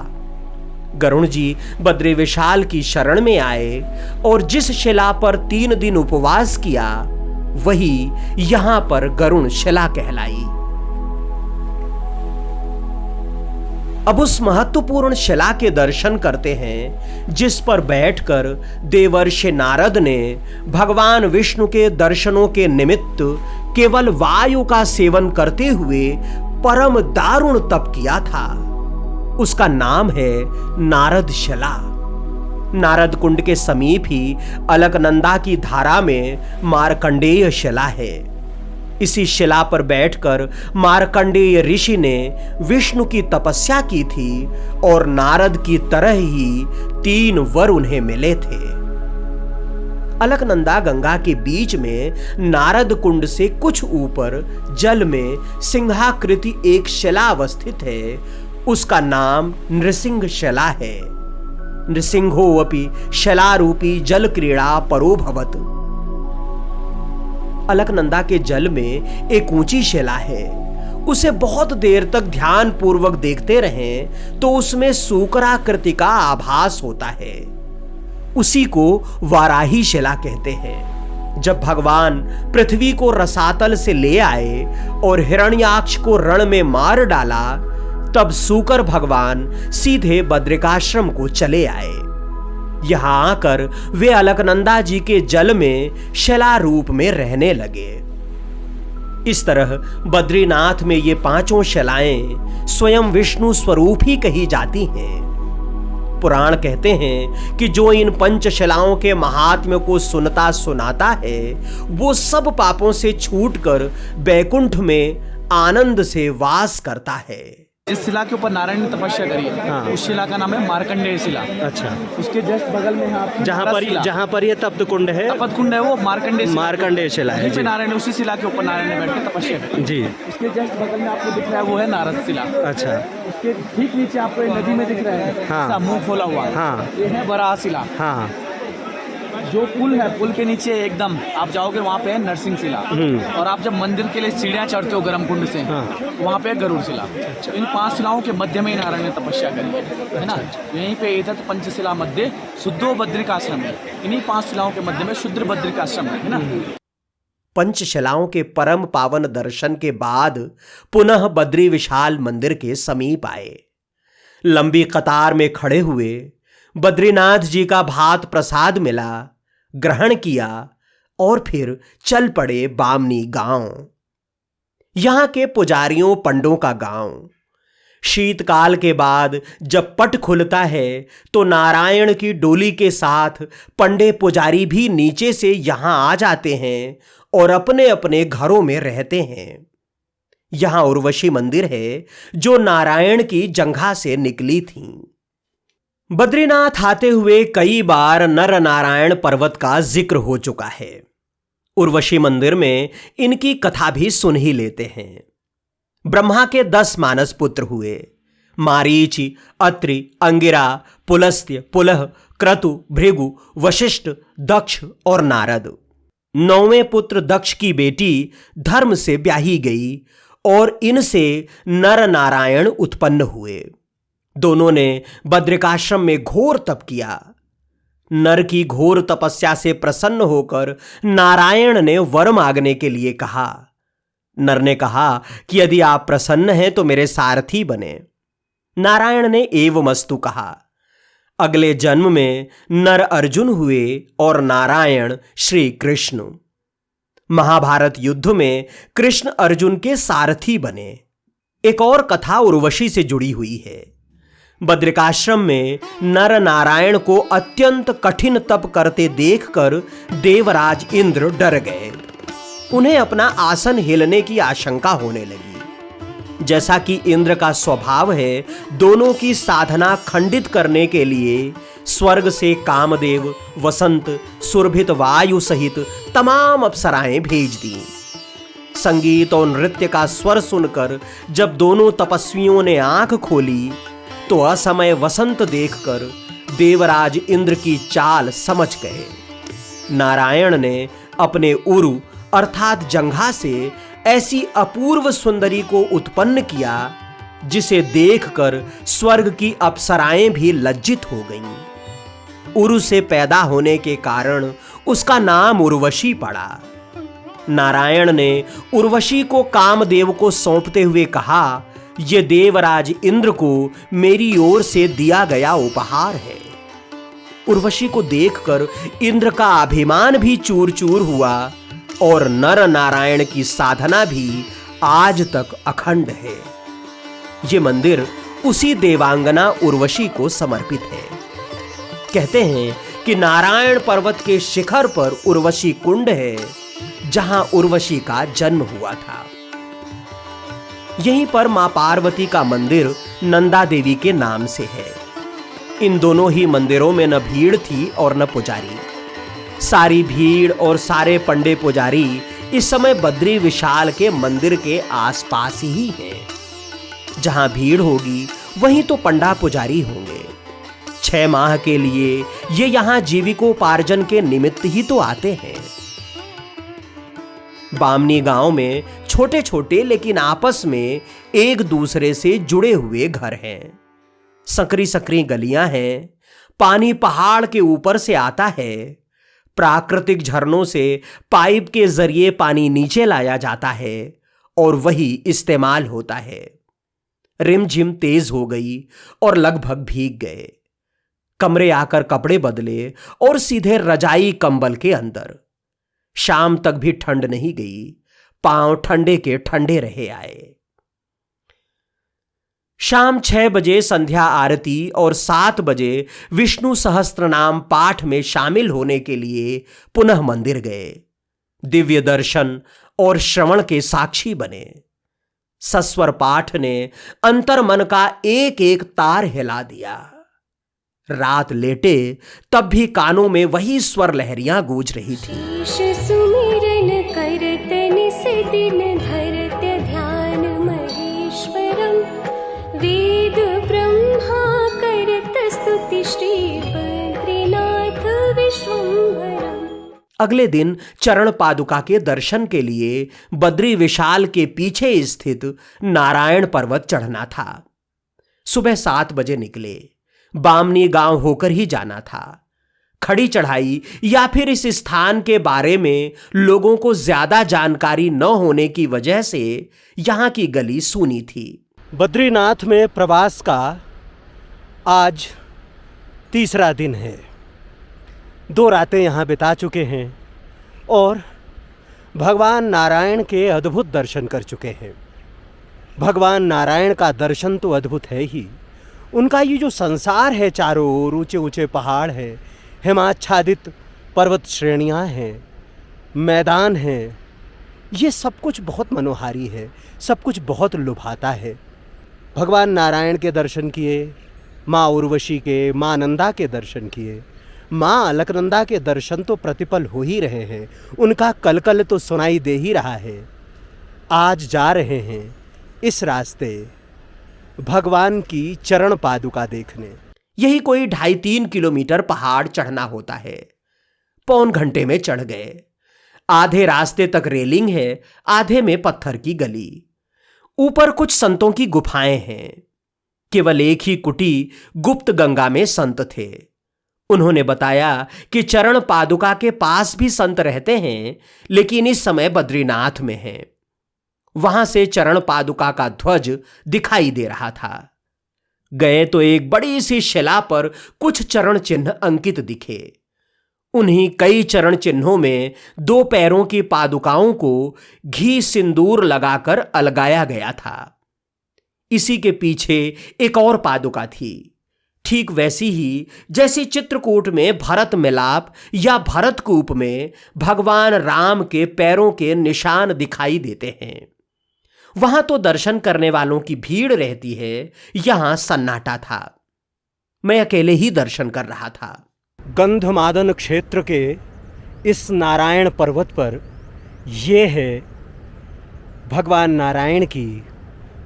गरुण जी बद्री विशाल की शरण में आए और जिस शिला पर 3 दिन उपवास किया वही यहां पर गरुण शिला कहलाई। अब उस महत्वपूर्ण शिला के दर्शन करते हैं जिस पर बैठकर देवर्षि नारद ने भगवान विष्णु के दर्शनों के निमित्त केवल वायु का सेवन करते हुए परम दारुण तप किया था। उसका नाम है नारद शिला। नारद कुंड के समीप ही अलकनंदा की धारा में मार्कंडेय शिला है। इसी शिला पर बैठकर मार्कंडेय ऋषि ने विष्णु की तपस्या की थी और नारद की तरह ही 3 वर उन्हें मिले थे। अलकनंदा गंगा के बीच में नारद कुंड से कुछ ऊपर जल में सिंहाकृति एक शिला अवस्थित है। उसका नाम नृसिंह शिला है। नृसिंहो अपि शिलारूपी जल क्रीड़ा परो भवत। अलकनंदा के जल में एक ऊंची शिला है। उसे बहुत देर तक ध्यान पूर्वक देखते रहें तो उसमें सूकराकृति का आभास होता है। उसी को वाराही शिला कहते हैं। जब भगवान पृथ्वी को रसातल से ले आए और हिरण्याक्ष को रण में मार डाला तब सूकर भगवान सीधे बद्रिकाश्रम को चले आए। यहां आकर वे अलकनंदा जी के जल में शिला रूप में रहने लगे। इस तरह बद्रीनाथ में ये 5 शिलाएं स्वयं विष्णु स्वरूप ही कही जाती हैं। पुराण कहते हैं कि जो इन 5 शिलाओं के महात्म्य को सुनता सुनाता है वो सब पापों से छूटकर बैकुंठ में आनंद से वास करता है। जिस शिला के ऊपर नारायण ने तपस्या करी है उस शिला का नाम है मार्कंडेय शिला। अच्छा, उसके जस्ट बगल में यहाँ जहाँ पर ये तप्त कुंड है, तपत कुंड है, वो मार्कंडेय शिला है जी। नारायण उसी शिला के ऊपर नारायण ने बैठ के तपस्या करी जी। उसके जस्ट बगल में आपको दिख रहा है वो है नारद शिला। अच्छा, उसके ठीक नीचे आपको नदी में दिख रहा है, हाँ, मुंह खोला हुआ, हाँ, ये है वराह शिला। हाँ, जो पुल है पुल के नीचे एकदम आप जाओगे वहाँ पे है नरसिंह शिला। और आप जब मंदिर के लिए सीढ़ियाँ चढ़ते हो गर्म कुंड से, वहाँ पे है गरुड़ शिला। इन 5 शिलाओं के मध्य में ही नारायण ने तपस्या करी है ना। यहीं पे एतत् पंचशिला मध्य शुद्धो बद्रिकाश्रम है। इन्हीं 5 शिलाओं के मध्य में शुद्ध बद्रिकाश्रम है ना। पंचशिलाओं के परम पावन दर्शन के बाद पुनः बद्री विशाल मंदिर के समीप आए। लंबी कतार में खड़े हुए, बद्रीनाथ जी का भात प्रसाद मिला, ग्रहण किया और फिर चल पड़े बामनी गांव। यहां के पुजारियों पंडों का गांव। शीतकाल के बाद जब पट खुलता है तो नारायण की डोली के साथ पंडे पुजारी भी नीचे से यहां आ जाते हैं और अपने अपने घरों में रहते हैं। यहां उर्वशी मंदिर है जो नारायण की जंघा से निकली थी। बद्रीनाथ आते हुए कई बार नर नारायण पर्वत का जिक्र हो चुका है। उर्वशी मंदिर में इनकी कथा भी सुन ही लेते हैं। ब्रह्मा के 10 मानस पुत्र हुए, मारीचि, अत्रि, अंगिरा, पुलस्त्य, पुलह, क्रतु, भृगु, वशिष्ठ, दक्ष और नारद। 9वें पुत्र दक्ष की बेटी धर्म से ब्याही गई और इनसे नर नारायण उत्पन्न हुए। दोनों ने बद्रिकाश्रम में घोर तप किया। नर की घोर तपस्या से प्रसन्न होकर नारायण ने वर मांगने के लिए कहा। नर ने कहा कि यदि आप प्रसन्न हैं तो मेरे सारथी बने। नारायण ने एवमस्तु कहा। अगले जन्म में नर अर्जुन हुए और नारायण श्री कृष्ण। महाभारत युद्ध में कृष्ण अर्जुन के सारथी बने। एक और कथा उर्वशी से जुड़ी हुई है। बद्रिकाश्रम में नर नारायण को अत्यंत कठिन तप करते देखकर देवराज इंद्र डर गए। उन्हें अपना आसन हिलने की आशंका होने लगी। जैसा कि इंद्र का स्वभाव है, दोनों की साधना खंडित करने के लिए स्वर्ग से कामदेव, वसंत, सुरभित वायु सहित तमाम अप्सराएं भेज दी। संगीत और नृत्य का स्वर सुनकर जब दोनों तपस्वियों ने आंख खोली तो असमय वसंत देखकर देवराज इंद्र की चाल समझ गए। नारायण ने अपने उरु अर्थात जंघा से ऐसी अपूर्व सुंदरी को उत्पन्न किया जिसे देखकर स्वर्ग की अप्सराएं भी लज्जित हो गईं। उरु से पैदा होने के कारण उसका नाम उर्वशी पड़ा। नारायण ने उर्वशी को कामदेव को सौंपते हुए कहा, यह देवराज इंद्र को मेरी ओर से दिया गया उपहार है। उर्वशी को देखकर इंद्र का अभिमान भी चूर चूर हुआ और नर नारायण की साधना भी आज तक अखंड है। ये मंदिर उसी देवांगना उर्वशी को समर्पित है। कहते हैं कि नारायण पर्वत के शिखर पर उर्वशी कुंड है जहां उर्वशी का जन्म हुआ था। यहीं पर मां पार्वती का मंदिर नंदा देवी के नाम से है। इन दोनों ही मंदिरों में न भीड़ थी और न पुजारी। सारी भीड़ और सारे पंडे पुजारी इस समय बद्री विशाल के मंदिर के आसपास ही हैं। जहां भीड़ होगी वहीं तो पंडा पुजारी होंगे। 6 माह के लिए ये यहां जीविकोपार्जन के निमित्त ही तो आते हैं। बामनी गांव में छोटे छोटे लेकिन आपस में एक दूसरे से जुड़े हुए घर हैं। संकरी संकरी गलियां हैं। पानी पहाड़ के ऊपर से आता है। प्राकृतिक झरनों से पाइप के जरिए पानी नीचे लाया जाता है और वही इस्तेमाल होता है। रिमझिम तेज हो गई और लगभग भीग गए। कमरे आकर कपड़े बदले और सीधे रजाई कंबल के अंदर। शाम तक भी ठंड नहीं गई। पांव ठंडे के ठंडे रहे आए। शाम 6 बजे संध्या आरती और 7 बजे विष्णु सहस्त्रनाम पाठ में शामिल होने के लिए पुनः मंदिर गए। दिव्य दर्शन और श्रवण के साक्षी बने। सस्वर पाठ ने अंतर मन का एक एक तार हिला दिया। रात लेटे तब भी कानों में वही स्वर लहरियां गूंज रही थी। सुमिरन करत निस दिन धरत ध्यान महेश्वरम वेद ब्रह्मा करत स्तुति श्री बद्रीनाथ विश्वम्भरम। अगले दिन चरण पादुका के दर्शन के लिए बद्री विशाल के पीछे स्थित नारायण पर्वत चढ़ना था। सुबह 7 बजे निकले। बामनी गांव होकर ही जाना था। खड़ी चढ़ाई या फिर इस स्थान के बारे में लोगों को ज्यादा जानकारी न होने की वजह से यहां की गली सूनी थी। बद्रीनाथ में प्रवास का आज तीसरा दिन है। 2 रातें यहाँ बिता चुके हैं और भगवान नारायण के अद्भुत दर्शन कर चुके हैं। भगवान नारायण का दर्शन तो अद्भुत है ही, उनका ये जो संसार है, चारों ओर ऊंचे ऊंचे पहाड़ हैं, हिमाच्छादित पर्वत श्रेणियाँ हैं, मैदान हैं, ये सब कुछ बहुत मनोहारी है, सब कुछ बहुत लुभाता है। भगवान नारायण के दर्शन किए, माँ उर्वशी के, माँ नंदा के दर्शन किए, माँ अलकनंदा के दर्शन तो प्रतिपल हो ही रहे हैं, उनका कलकल तो सुनाई दे ही रहा है। आज जा रहे हैं इस रास्ते भगवान की चरण पादुका देखने। यही कोई 2.5-3 किलोमीटर पहाड़ चढ़ना होता है। पौन घंटे में चढ़ गए। आधे रास्ते तक रेलिंग है, आधे में पत्थर की गली। ऊपर कुछ संतों की गुफाएं हैं। केवल एक ही कुटी गुप्त गंगा में संत थे। उन्होंने बताया कि चरण पादुका के पास भी संत रहते हैं, लेकिन इस समय बद्रीनाथ में हैं। वहां से चरण पादुका का ध्वज दिखाई दे रहा था। गए तो एक बड़ी सी शिला पर कुछ चरण चिन्ह अंकित दिखे। उन्हीं कई चरण चिन्हों में 2 पैरों की पादुकाओं को घी सिंदूर लगाकर अलगाया गया था। इसी के पीछे एक और पादुका थी, ठीक वैसी ही जैसी चित्रकूट में भरत मिलाप या भरतकूप में भगवान राम के पैरों के निशान दिखाई देते हैं। वहां तो दर्शन करने वालों की भीड़ रहती है, यहां सन्नाटा था। मैं अकेले ही दर्शन कर रहा था। गंधमादन क्षेत्र के इस नारायण पर्वत पर ये है भगवान नारायण की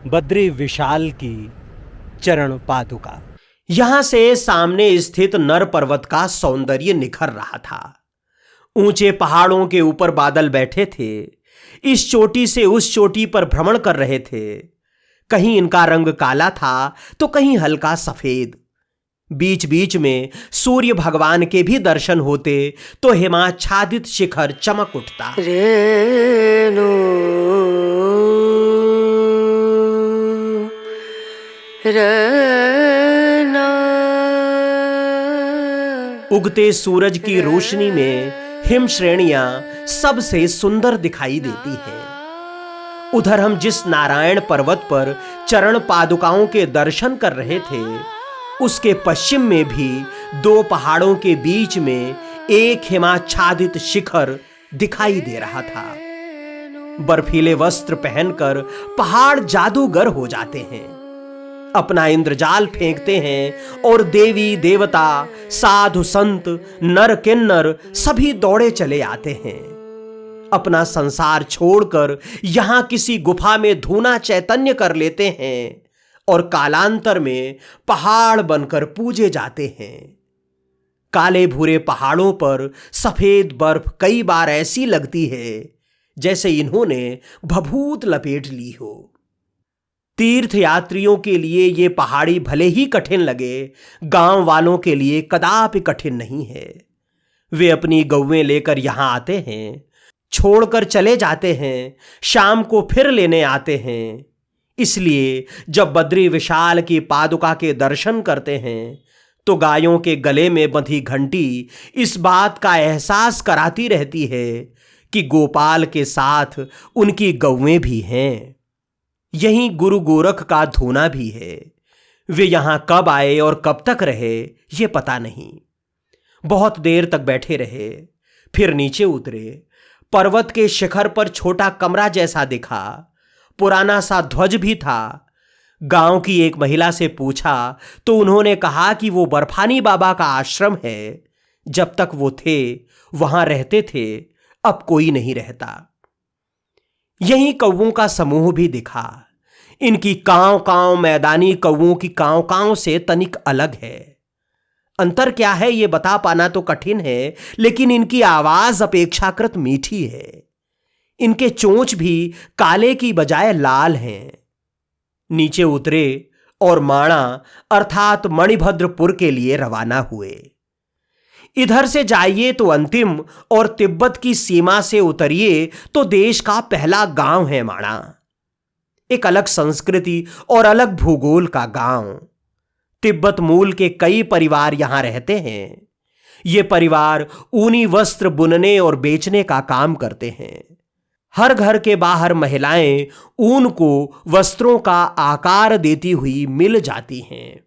बद्री विशाल की चरण पादुका। यहां से सामने स्थित नर पर्वत का सौंदर्य निखर रहा था। ऊंचे पहाड़ों के ऊपर बादल बैठे थे, इस चोटी से उस चोटी पर भ्रमण कर रहे थे। कहीं इनका रंग काला था तो कहीं हल्का सफेद। बीच बीच में सूर्य भगवान के भी दर्शन होते तो हिमाच्छादित शिखर चमक उठता। रेणु रना। उगते सूरज की रोशनी में हिम श्रेणियां सबसे सुंदर दिखाई देती हैं। उधर हम जिस नारायण पर्वत पर चरण पादुकाओं के दर्शन कर रहे थे, उसके पश्चिम में भी 2 पहाड़ों के बीच में एक हिमाच्छादित शिखर दिखाई दे रहा था। बर्फीले वस्त्र पहनकर पहाड़ जादूगर हो जाते हैं, अपना इंद्रजाल फेंकते हैं और देवी देवता, साधु संत, नर किन्नर सभी दौड़े चले आते हैं। अपना संसार छोड़कर यहां किसी गुफा में धूना चैतन्य कर लेते हैं और कालांतर में पहाड़ बनकर पूजे जाते हैं। काले भूरे पहाड़ों पर सफेद बर्फ कई बार ऐसी लगती है जैसे इन्होंने भभूत लपेट ली हो। तीर्थ यात्रियों के लिए ये पहाड़ी भले ही कठिन लगे, गांव वालों के लिए कदापि कठिन नहीं है। वे अपनी गौवें लेकर यहां आते हैं, छोड़कर चले जाते हैं, शाम को फिर लेने आते हैं। इसलिए जब बद्री विशाल की पादुका के दर्शन करते हैं तो गायों के गले में बंधी घंटी इस बात का एहसास कराती रहती है कि गोपाल के साथ उनकी गौवें भी हैं। यहीं गुरु गोरख का धूना भी है। वे यहां कब आए और कब तक रहे ये पता नहीं। बहुत देर तक बैठे रहे, फिर नीचे उतरे। पर्वत के शिखर पर छोटा कमरा जैसा दिखा, पुराना सा ध्वज भी था। गांव की एक महिला से पूछा तो उन्होंने कहा कि वो बर्फानी बाबा का आश्रम है। जब तक वो थे वहां रहते थे, अब कोई नहीं रहता। यहीं कौवों का समूह भी दिखा। इनकी कांव कांव मैदानी कौवों की कांव कांव से तनिक अलग है। अंतर क्या है ये बता पाना तो कठिन है, लेकिन इनकी आवाज अपेक्षाकृत मीठी है। इनके चोंच भी काले की बजाय लाल हैं। नीचे उतरे और माणा अर्थात मणिभद्रपुर के लिए रवाना हुए। इधर से जाइए तो अंतिम और तिब्बत की सीमा से उतरिए तो देश का पहला गांव है माणा। एक अलग संस्कृति और अलग भूगोल का गांव। तिब्बत मूल के कई परिवार यहां रहते हैं। ये परिवार ऊनी वस्त्र बुनने और बेचने का काम करते हैं। हर घर के बाहर महिलाएं ऊन को वस्त्रों का आकार देती हुई मिल जाती हैं।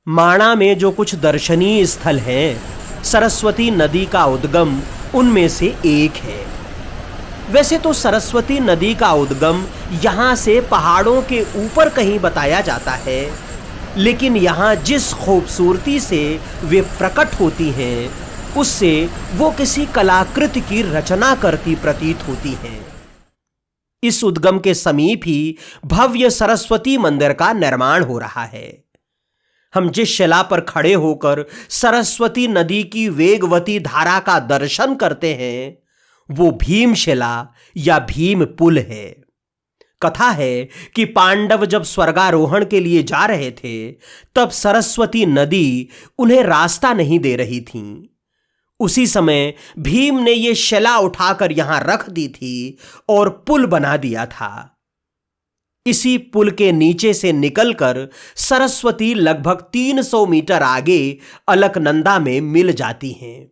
माणा में जो कुछ दर्शनीय स्थल हैं, सरस्वती नदी का उद्गम उनमें से एक है। वैसे तो सरस्वती नदी का उद्गम यहां से पहाड़ों के ऊपर कहीं बताया जाता है, लेकिन यहां जिस खूबसूरती से वे प्रकट होती हैं, उससे वो किसी कलाकृति की रचना करती प्रतीत होती हैं। इस उद्गम के समीप ही भव्य सरस्वती मंदिर का निर्माण हो रहा है। हम जिस शिला पर खड़े होकर सरस्वती नदी की वेगवती धारा का दर्शन करते हैं, वो भीमशिला या भीम पुल है। कथा है कि पांडव जब स्वर्गारोहण के लिए जा रहे थे, तब सरस्वती नदी उन्हें रास्ता नहीं दे रही थी। उसी समय भीम ने यह शिला उठाकर यहां रख दी थी और पुल बना दिया था। इसी पुल के नीचे से निकलकर सरस्वती लगभग 300 मीटर आगे अलकनंदा में मिल जाती हैं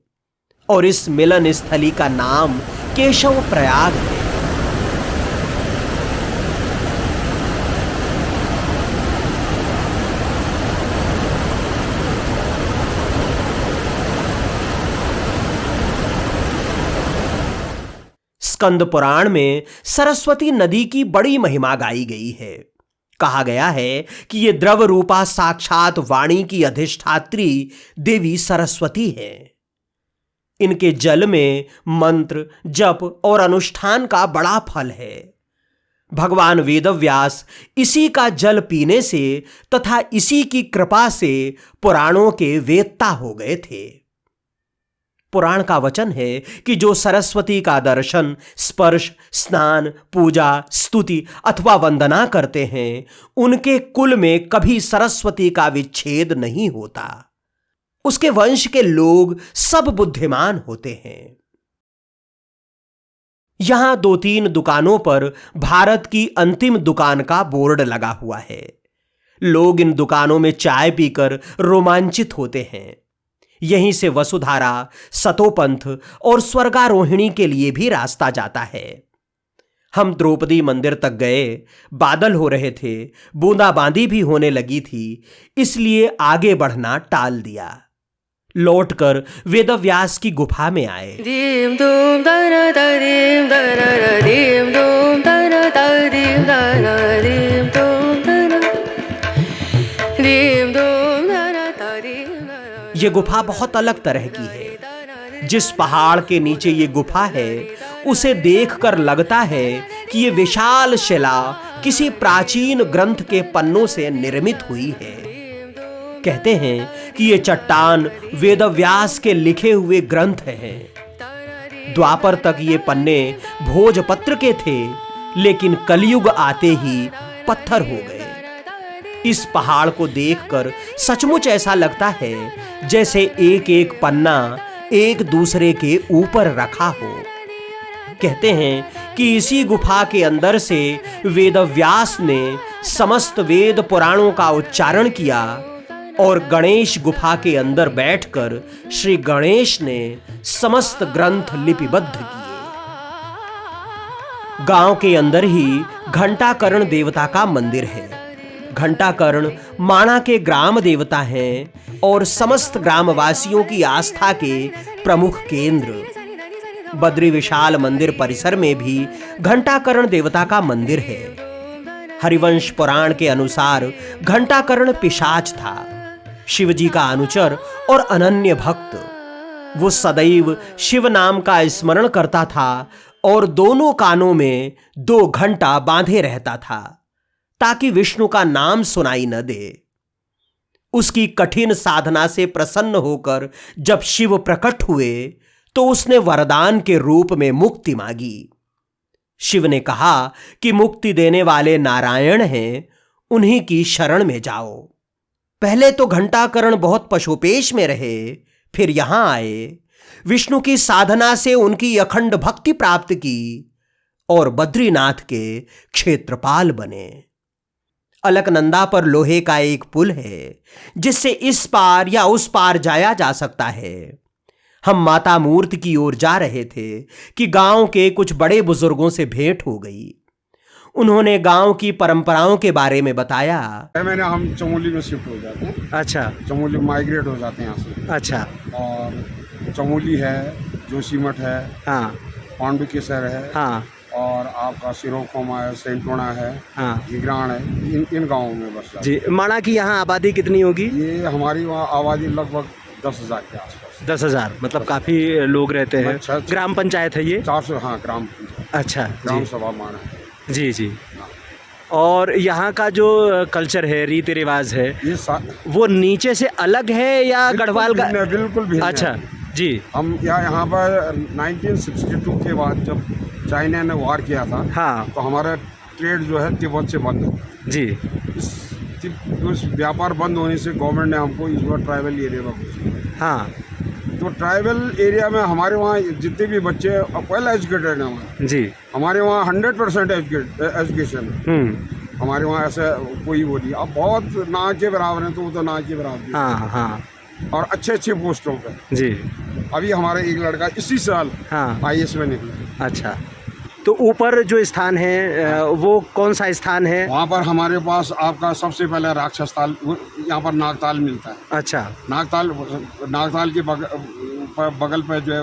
और इस मिलन स्थली का नाम केशव प्रयाग है। स्कंद पुराण में सरस्वती नदी की बड़ी महिमा गाई गई है। कहा गया है कि यह द्रव रूपा साक्षात वाणी की अधिष्ठात्री देवी सरस्वती है। इनके जल में मंत्र, जप और अनुष्ठान का बड़ा फल है। भगवान वेदव्यास इसी का जल पीने से तथा इसी की कृपा से पुराणों के वेत्ता हो गए थे। पुराण का वचन है कि जो सरस्वती का दर्शन, स्पर्श, स्नान, पूजा, स्तुति अथवा वंदना करते हैं, उनके कुल में कभी सरस्वती का विच्छेद नहीं होता। उसके वंश के लोग सब बुद्धिमान होते हैं। यहां 2-3 दुकानों पर भारत की अंतिम दुकान का बोर्ड लगा हुआ है। लोग इन दुकानों में चाय पीकर रोमांचित होते हैं। यहीं से वसुधारा, सतोपंथ और स्वर्गारोहिणी के लिए भी रास्ता जाता है। हम द्रौपदी मंदिर तक गए। बादल हो रहे थे, बूंदाबांदी भी होने लगी थी, इसलिए आगे बढ़ना टाल दिया। लौटकर वेदव्यास की गुफा में आए। दीम दूम दना दा दीम दना दा दीम दूम दना दा दीम दना दीम दूम दना दीम दूम दना दा दीम दना। ये गुफा बहुत अलग तरह की है। जिस पहाड़ के नीचे ये गुफा है, उसे देखकर लगता है कि ये विशाल शिला किसी प्राचीन ग्रंथ के पन्नों से निर्मित हुई है। कहते हैं कि ये चट्टान वेदव्यास के लिखे हुए ग्रंथ हैं। द्वापर तक ये पन्ने भोजपत्र के थे, लेकिन कलयुग आते ही पत्थर हो गए। इस पहाड़ को देखकर सचमुच ऐसा लगता है जैसे एक एक पन्ना एक दूसरे के ऊपर रखा हो। कहते हैं कि इसी गुफा के अंदर से वेदव्यास ने समस्त वेद पुराणों का उच्चारण किया और गणेश गुफा के अंदर बैठकर श्री गणेश ने समस्त ग्रंथ लिपिबद्ध किए। गांव के अंदर ही घंटाकर्ण देवता का मंदिर है। घंटाकर्ण माणा के ग्राम देवता हैं और समस्त ग्रामवासियों की आस्था के प्रमुख केंद्र। बद्री विशाल मंदिर परिसर में भी घंटाकर्ण देवता का मंदिर है। हरिवंश पुराण के अनुसार घंटाकर्ण पिशाच था, शिवजी का अनुचर और अनन्य भक्त। वो सदैव शिव नाम का स्मरण करता था और दोनों कानों में 2 घंटा बांधे रहता था ताकि विष्णु का नाम सुनाई न दे। उसकी कठिन साधना से प्रसन्न होकर जब शिव प्रकट हुए तो उसने वरदान के रूप में मुक्ति मांगी। शिव ने कहा कि मुक्ति देने वाले नारायण हैं, उन्हीं की शरण में जाओ। पहले तो घंटाकर्ण बहुत पशुपेश में रहे, फिर यहां आए, विष्णु की साधना से उनकी अखंड भक्ति प्राप्त की और बद्रीनाथ के क्षेत्रपाल बने। अलकनंदा पर लोहे का एक पुल है जिससे इस पार या उस पार जाया जा सकता है। हम माता मूर्ति की ओर जा रहे थे कि गांव के कुछ बड़े बुजुर्गों से भेंट हो गई। उन्होंने गांव की परंपराओं के बारे में बताया। हम चमोली में शिफ्ट हो जाते हैं। अच्छा। चमोली माइग्रेट हो जाते हैं यहाँ से। अच्छा। और चमोली है, जोशीमठ है, हाँ, पांडुकेश्वर है, हाँ, और आपका सिरोखोमा है, सेंटोना है, हाँ, घिगराण है। इन गाँवों में बस जी। माना कि यहाँ आबादी कितनी होगी? ये हमारी वहाँ आबादी लगभग 10,000 के आसपास। 10,000, मतलब काफी लोग रहते हैं। अच्छा। ग्राम पंचायत है ये? 400, हाँ, ग्राम पंचायत। अच्छा ग्राम जी। सभा माना है। जी जी। और यहाँ का जो कल्चर है, रीति रिवाज है, ये वो नीचे से अलग है या गढ़वाल का? बिल्कुल भी। अच्छा जी। हम यहाँ पर 1962 के बाद जब चाइना ने वार किया था, हाँ, तो हमारा ट्रेड जो है तिब्बत से बंद हो जी। उस व्यापार बंद होने से गवर्नमेंट ने हमको इस बार ट्राइबल एरिया में भेजा। हाँ, तो ट्राइबल एरिया में हमारे वहाँ जितने भी बच्चे वेल एजुकेटेड हैं वहाँ, जी। हमारे वहाँ 100% एजुकेशन है। हमारे वहाँ ऐसा कोई वो नहीं। अब बहुत ना के बराबर है, तो वो तो ना के बराबर है। हाँ, हाँ, और अच्छे अच्छे पोस्टों पे। जी। अभी हमारा एक लड़का इसी साल हाँ, IAS में निकला। अच्छा। तो ऊपर जो स्थान है वो कौन सा स्थान है? वहाँ पर हमारे पास आपका सबसे पहले राक्षस ताल, यहाँ पर नागताल मिलता है। अच्छा। नागताल के बगल पे जो है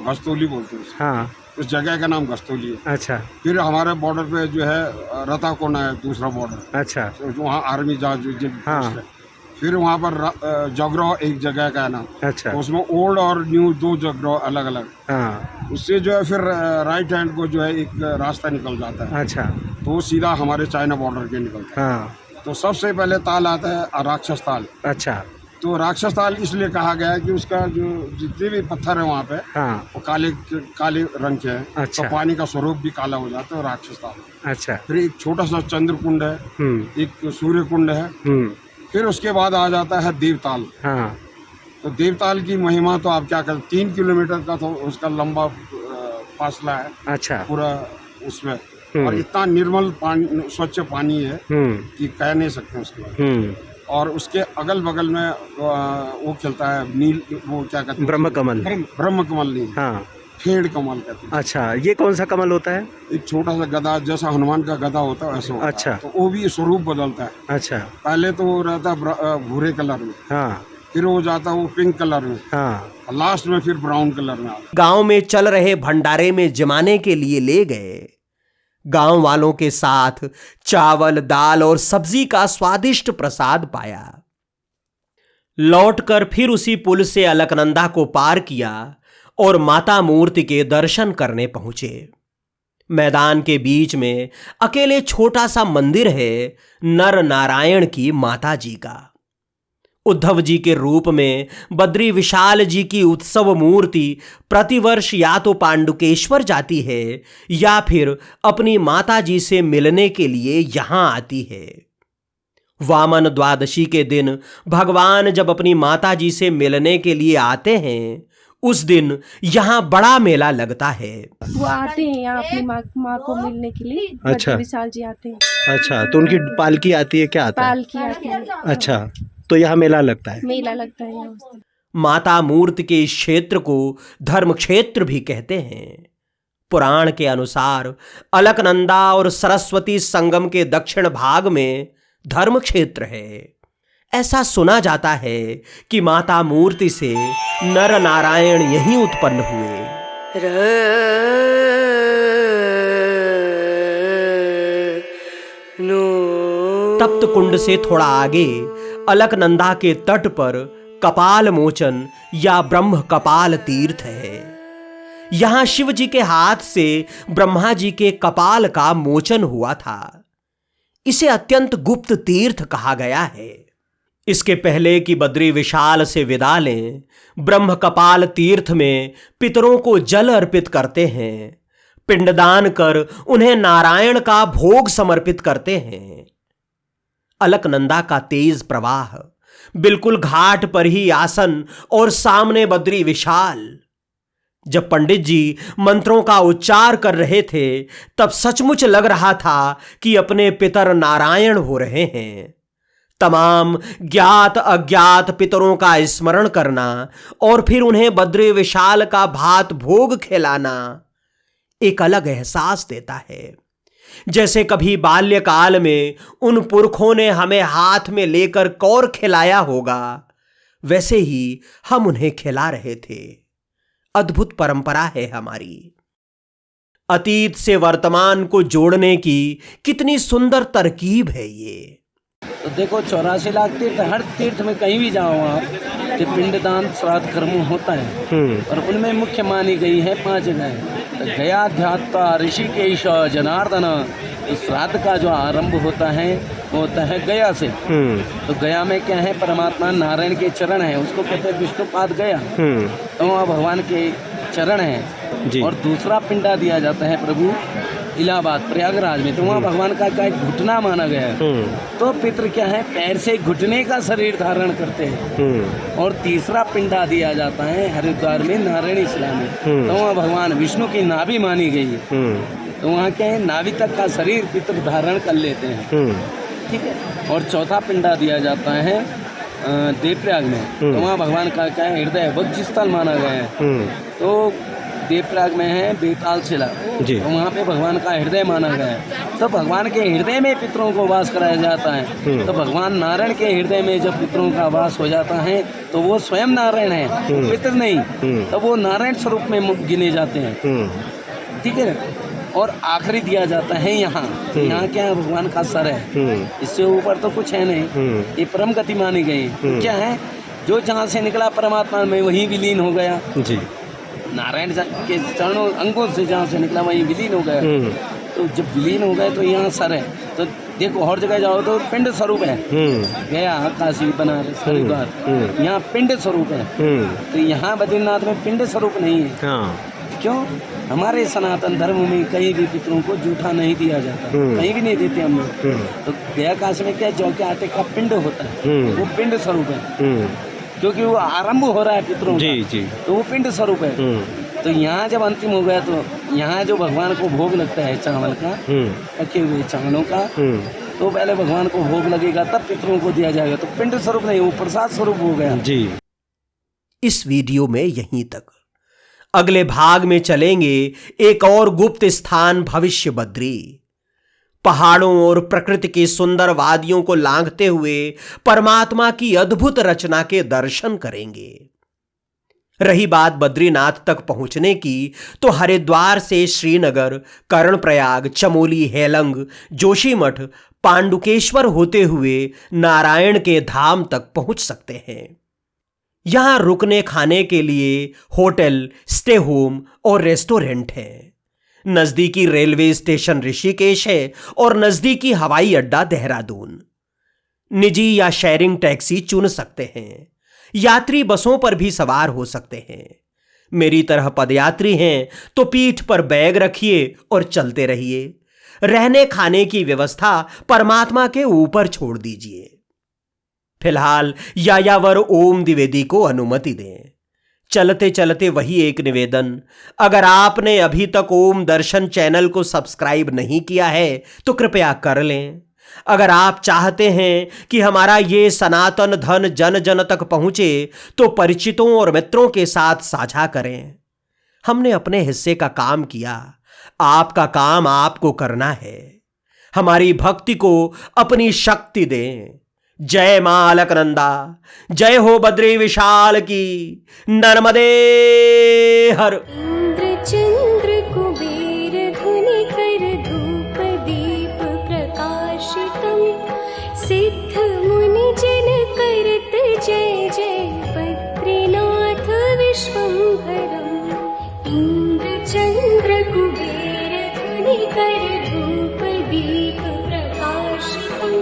गस्तौली बोलते हैं। हाँ, उस जगह का नाम गस्तौली है। अच्छा। फिर हमारे बॉर्डर पे जो है रताकोना है, दूसरा बॉर्डर। अच्छा। वहाँ आर्मी जहाज हाँ। है। फिर वहाँ पर जगरो एक जगह का है नाम। अच्छा। तो उसमें ओल्ड और न्यू 2 जगरो अलग अलग। हाँ, उससे जो है फिर राइट हैंड को जो है एक रास्ता निकल जाता है। अच्छा। तो वो सीधा हमारे चाइना बॉर्डर के निकलता है। हाँ, तो सबसे पहले ताल आता है राक्षस ताल। अच्छा। तो राक्षस ताल इसलिए कहा गया है कि उसका जो जितने भी पत्थर है वहाँ पे, हाँ, वो काले रंग के हैं। अच्छा। तो पानी का स्वरूप भी काला हो जाता है राक्षस ताल। अच्छा। फिर एक छोटा सा चंद्र कुंड है, एक सूर्य कुंड है। फिर उसके बाद आ जाता है देवताल। हाँ। तो देवताल की महिमा तो आप क्या करें, 3 किलोमीटर का तो उसका लंबा फासला है। अच्छा। पूरा उसमें, और इतना निर्मल पानी, स्वच्छ पानी है कि कह नहीं सकते उसके बाद। और उसके अगल बगल में वो खिलता है नील, वो क्या कहते हैं, ब्रह्म कमल। ब्रह्म कमल नहीं, हाँ, फेड़ कमल कहते हैं। अच्छा। ये कौन सा कमल होता है? एक छोटा सा गदा, जैसा हनुमान का गदा होता है वैसा होता अच्छा। है। तो वो भी स्वरूप बदलता है। अच्छा। पहले तो वो रहता है भूरे कलर में। हाँ। फिर वो जाता है वो पिंक कलर में। हाँ। लास्ट में फिर ब्राउन कलर में आता। गांव में चल रहे भंडारे में जमाने के लिए ले गए। गांव वालों के साथ चावल, दाल और सब्जी का स्वादिष्ट प्रसाद पाया। लौटकर फिर उसी पुल से अलकनंदा को पार किया और माता मूर्ति के दर्शन करने पहुंचे। मैदान के बीच में अकेले छोटा सा मंदिर है नर नारायण की माता जी का। उद्धव जी के रूप में बद्री विशाल जी की उत्सव मूर्ति प्रतिवर्ष या तो पांडुकेश्वर जाती है या फिर अपनी माता जी से मिलने के लिए यहां आती है। वामन द्वादशी के दिन भगवान जब अपनी माता जी से मिलने के लिए आते हैं, उस दिन यहाँ बड़ा मेला लगता है। वो आते हैं यहाँ अपनी माँ को मिलने के लिए। अच्छा। बद्री विशाल जी आते हैं। अच्छा, तो उनकी पालकी आती है, क्या आता है? पालकी आती है। अच्छा, तो यहाँ मेला लगता है। मेला लगता है यहाँ। माता मूर्ति के इस क्षेत्र को धर्म क्षेत्र भी कहते हैं। पुराण के अनुसार अलकनंदा और सरस्वती संगम के दक्षिण भाग में धर्म क्षेत्र है। ऐसा सुना जाता है कि माता मूर्ति से नर नारायण यहीं उत्पन्न हुए। तप्त कुंड से थोड़ा आगे अलकनंदा के तट पर कपाल मोचन या ब्रह्म कपाल तीर्थ है। यहां शिव जी के हाथ से ब्रह्मा जी के कपाल का मोचन हुआ था। इसे अत्यंत गुप्त तीर्थ कहा गया है। इसके पहले कि बद्री विशाल से विदा लें, ब्रह्म कपाल तीर्थ में पितरों को जल अर्पित करते हैं, पिंडदान कर उन्हें नारायण का भोग समर्पित करते हैं। अलकनंदा का तेज प्रवाह बिल्कुल घाट पर ही आसन और सामने बद्री विशाल। जब पंडित जी मंत्रों का उच्चार कर रहे थे तब सचमुच लग रहा था कि अपने पितर नारायण हो रहे हैं। तमाम ज्ञात अज्ञात पितरों का स्मरण करना और फिर उन्हें बद्री विशाल का भात भोग खिलाना एक अलग एहसास देता है। जैसे कभी बाल्यकाल में उन पुरखों ने हमें हाथ में लेकर कौर खिलाया होगा, वैसे ही हम उन्हें खिला रहे थे। अद्भुत परंपरा है हमारी। अतीत से वर्तमान को जोड़ने की कितनी सुंदर तरकीब है ये। तो देखो 84 लाख तीर्थ, हर तीर्थ में कहीं भी जाओ आप तो पिंडदान श्राद्ध कर्म होता है और उनमें मुख्य मानी गई है 5 जगह। तो गया ध्यात्वा ऋषिकेश जनार्दन, तो श्राद्ध का जो आरंभ होता है वो होता है गया से। तो गया में क्या है, परमात्मा नारायण के चरण है, उसको कहते हैं विष्णुपाद गया। तो वहाँ भगवान के चरण है। और दूसरा पिंडा दिया जाता है प्रभु इलाहाबाद प्रयागराज में, तो वहाँ भगवान का एक घुटना माना गया है। तो पितृ क्या है, पैर से घुटने का शरीर धारण करते हैं। और तीसरा पिंडा दिया जाता है हरिद्वार में नारायणी शिला में, तो वहाँ भगवान विष्णु की नाभि मानी गई है। तो वहाँ क्या है, नाभि तक का शरीर पितृ धारण कर लेते हैं, ठीक है। और चौथा पिंडा दिया जाता है देवप्रयाग में, तो वहाँ भगवान का क्या है, हृदय वज्र स्थल माना गया है। तो देवप्रयाग में है बेताल शिला, तो वहाँ पे भगवान का हृदय माना गया है। तो भगवान के हृदय में पितरों को वास कराया जाता है। तो भगवान नारायण के हृदय में जब पितरों का वास हो जाता है तो वो स्वयं नारायण है, पितर नहीं। तो वो नारायण स्वरूप में गिने जाते हैं, ठीक है ना। और आखिरी दिया जाता है यहाँ, यहाँ क्या है, भगवान का सर है, इससे ऊपर तो कुछ है नहीं, ये परम गति मानी गई। क्या है, जो जहाँ से निकला परमात्मा में वहीं विलीन हो गया जी। नारायण के चरणों अंगों से जहाँ से निकला वहीं विलीन हो गया। तो जब विलीन हो गए तो यहाँ सर है। तो देखो हर जगह जाओ तो पिंड स्वरूप है, गया काशी बनारस हरिद्वार, यहाँ पिंड स्वरूप है। तो यहाँ बद्रीनाथ में पिंड स्वरूप नहीं है। क्यों? हमारे सनातन धर्म में कहीं भी पितरों को जूठा नहीं दिया जाता, कहीं भी नहीं देते हम लोग। तो गया काशी में क्या, जौ के आटे का पिंड होता है, वो पिंड स्वरूप है, क्योंकि वो आरंभ हो रहा है पितरों का, तो वो पिंड स्वरूप है। तो यहाँ जब अंतिम हो गया तो यहाँ जो भगवान को भोग लगता है चावल का, पके हुए चावलों का, तो पहले भगवान को भोग लगेगा तब पितरों को दिया जाएगा। तो पिंड स्वरूप नहीं, वो प्रसाद स्वरूप हो गया जी। इस वीडियो में यहीं तक। अगले भाग में चलेंगे एक और गुप्त स्थान भविष्य बद्री। पहाड़ों और प्रकृति की सुंदर वादियों को लांघते हुए परमात्मा की अद्भुत रचना के दर्शन करेंगे। रही बात बद्रीनाथ तक पहुंचने की, तो हरिद्वार से श्रीनगर, कर्णप्रयाग, चमोली, हेलंग, जोशीमठ, पांडुकेश्वर होते हुए नारायण के धाम तक पहुंच सकते हैं। यहां रुकने खाने के लिए होटल, स्टे होम और रेस्टोरेंट हैं। नजदीकी रेलवे स्टेशन ऋषिकेश है और नजदीकी हवाई अड्डा देहरादून। निजी या शेयरिंग टैक्सी चुन सकते हैं। यात्री बसों पर भी सवार हो सकते हैं। मेरी तरह पदयात्री हैं तो पीठ पर बैग रखिए और चलते रहिए। रहने खाने की व्यवस्था परमात्मा के ऊपर छोड़ दीजिए। फिलहाल यायावर ओम द्विवेदी को अनुमति दें। चलते चलते वही एक निवेदन, अगर आपने अभी तक ओम दर्शन चैनल को सब्सक्राइब नहीं किया है तो कृपया कर लें। अगर आप चाहते हैं कि हमारा ये सनातन धन जन जन तक पहुंचे तो परिचितों और मित्रों के साथ साझा करें। हमने अपने हिस्से का काम किया, आपका काम आपको करना है। हमारी भक्ति को अपनी शक्ति दें। जय मां अलकनंदा, जय हो बद्री विशाल की, नर्मदे हर। इंद्र चंद्र कुबेर धुनि कर धूप दीप प्रकाशितम, सिद्ध मुनि जन करत जय जय बद्रीनाथ विश्वंभरम। इंद्र चंद्र कुबेर धुनि कर धूप दीप प्रकाशितम,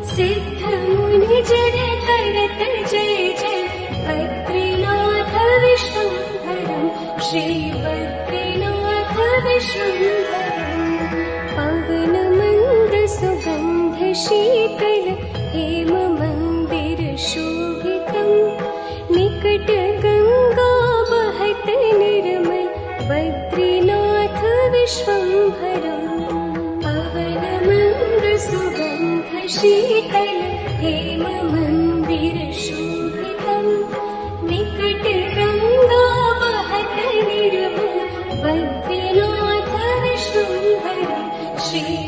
सिद्ध मुनि जन करत जय जय बद्रीनाथ विश्वंभरम। श्री बद्रीनाथ विश्वंभरम। पवन मंद सुगंध शीतल हेम मंदिर शो निकट गंगा बहत निर्मल बद्रीनाथ विश्वम्भरम् पवन मंद सुगंध शीतल हेम मंदिर शोभितम् निकट गंगा बहत निर्मल बद्रीनाथ विश्वम्भरम् श्री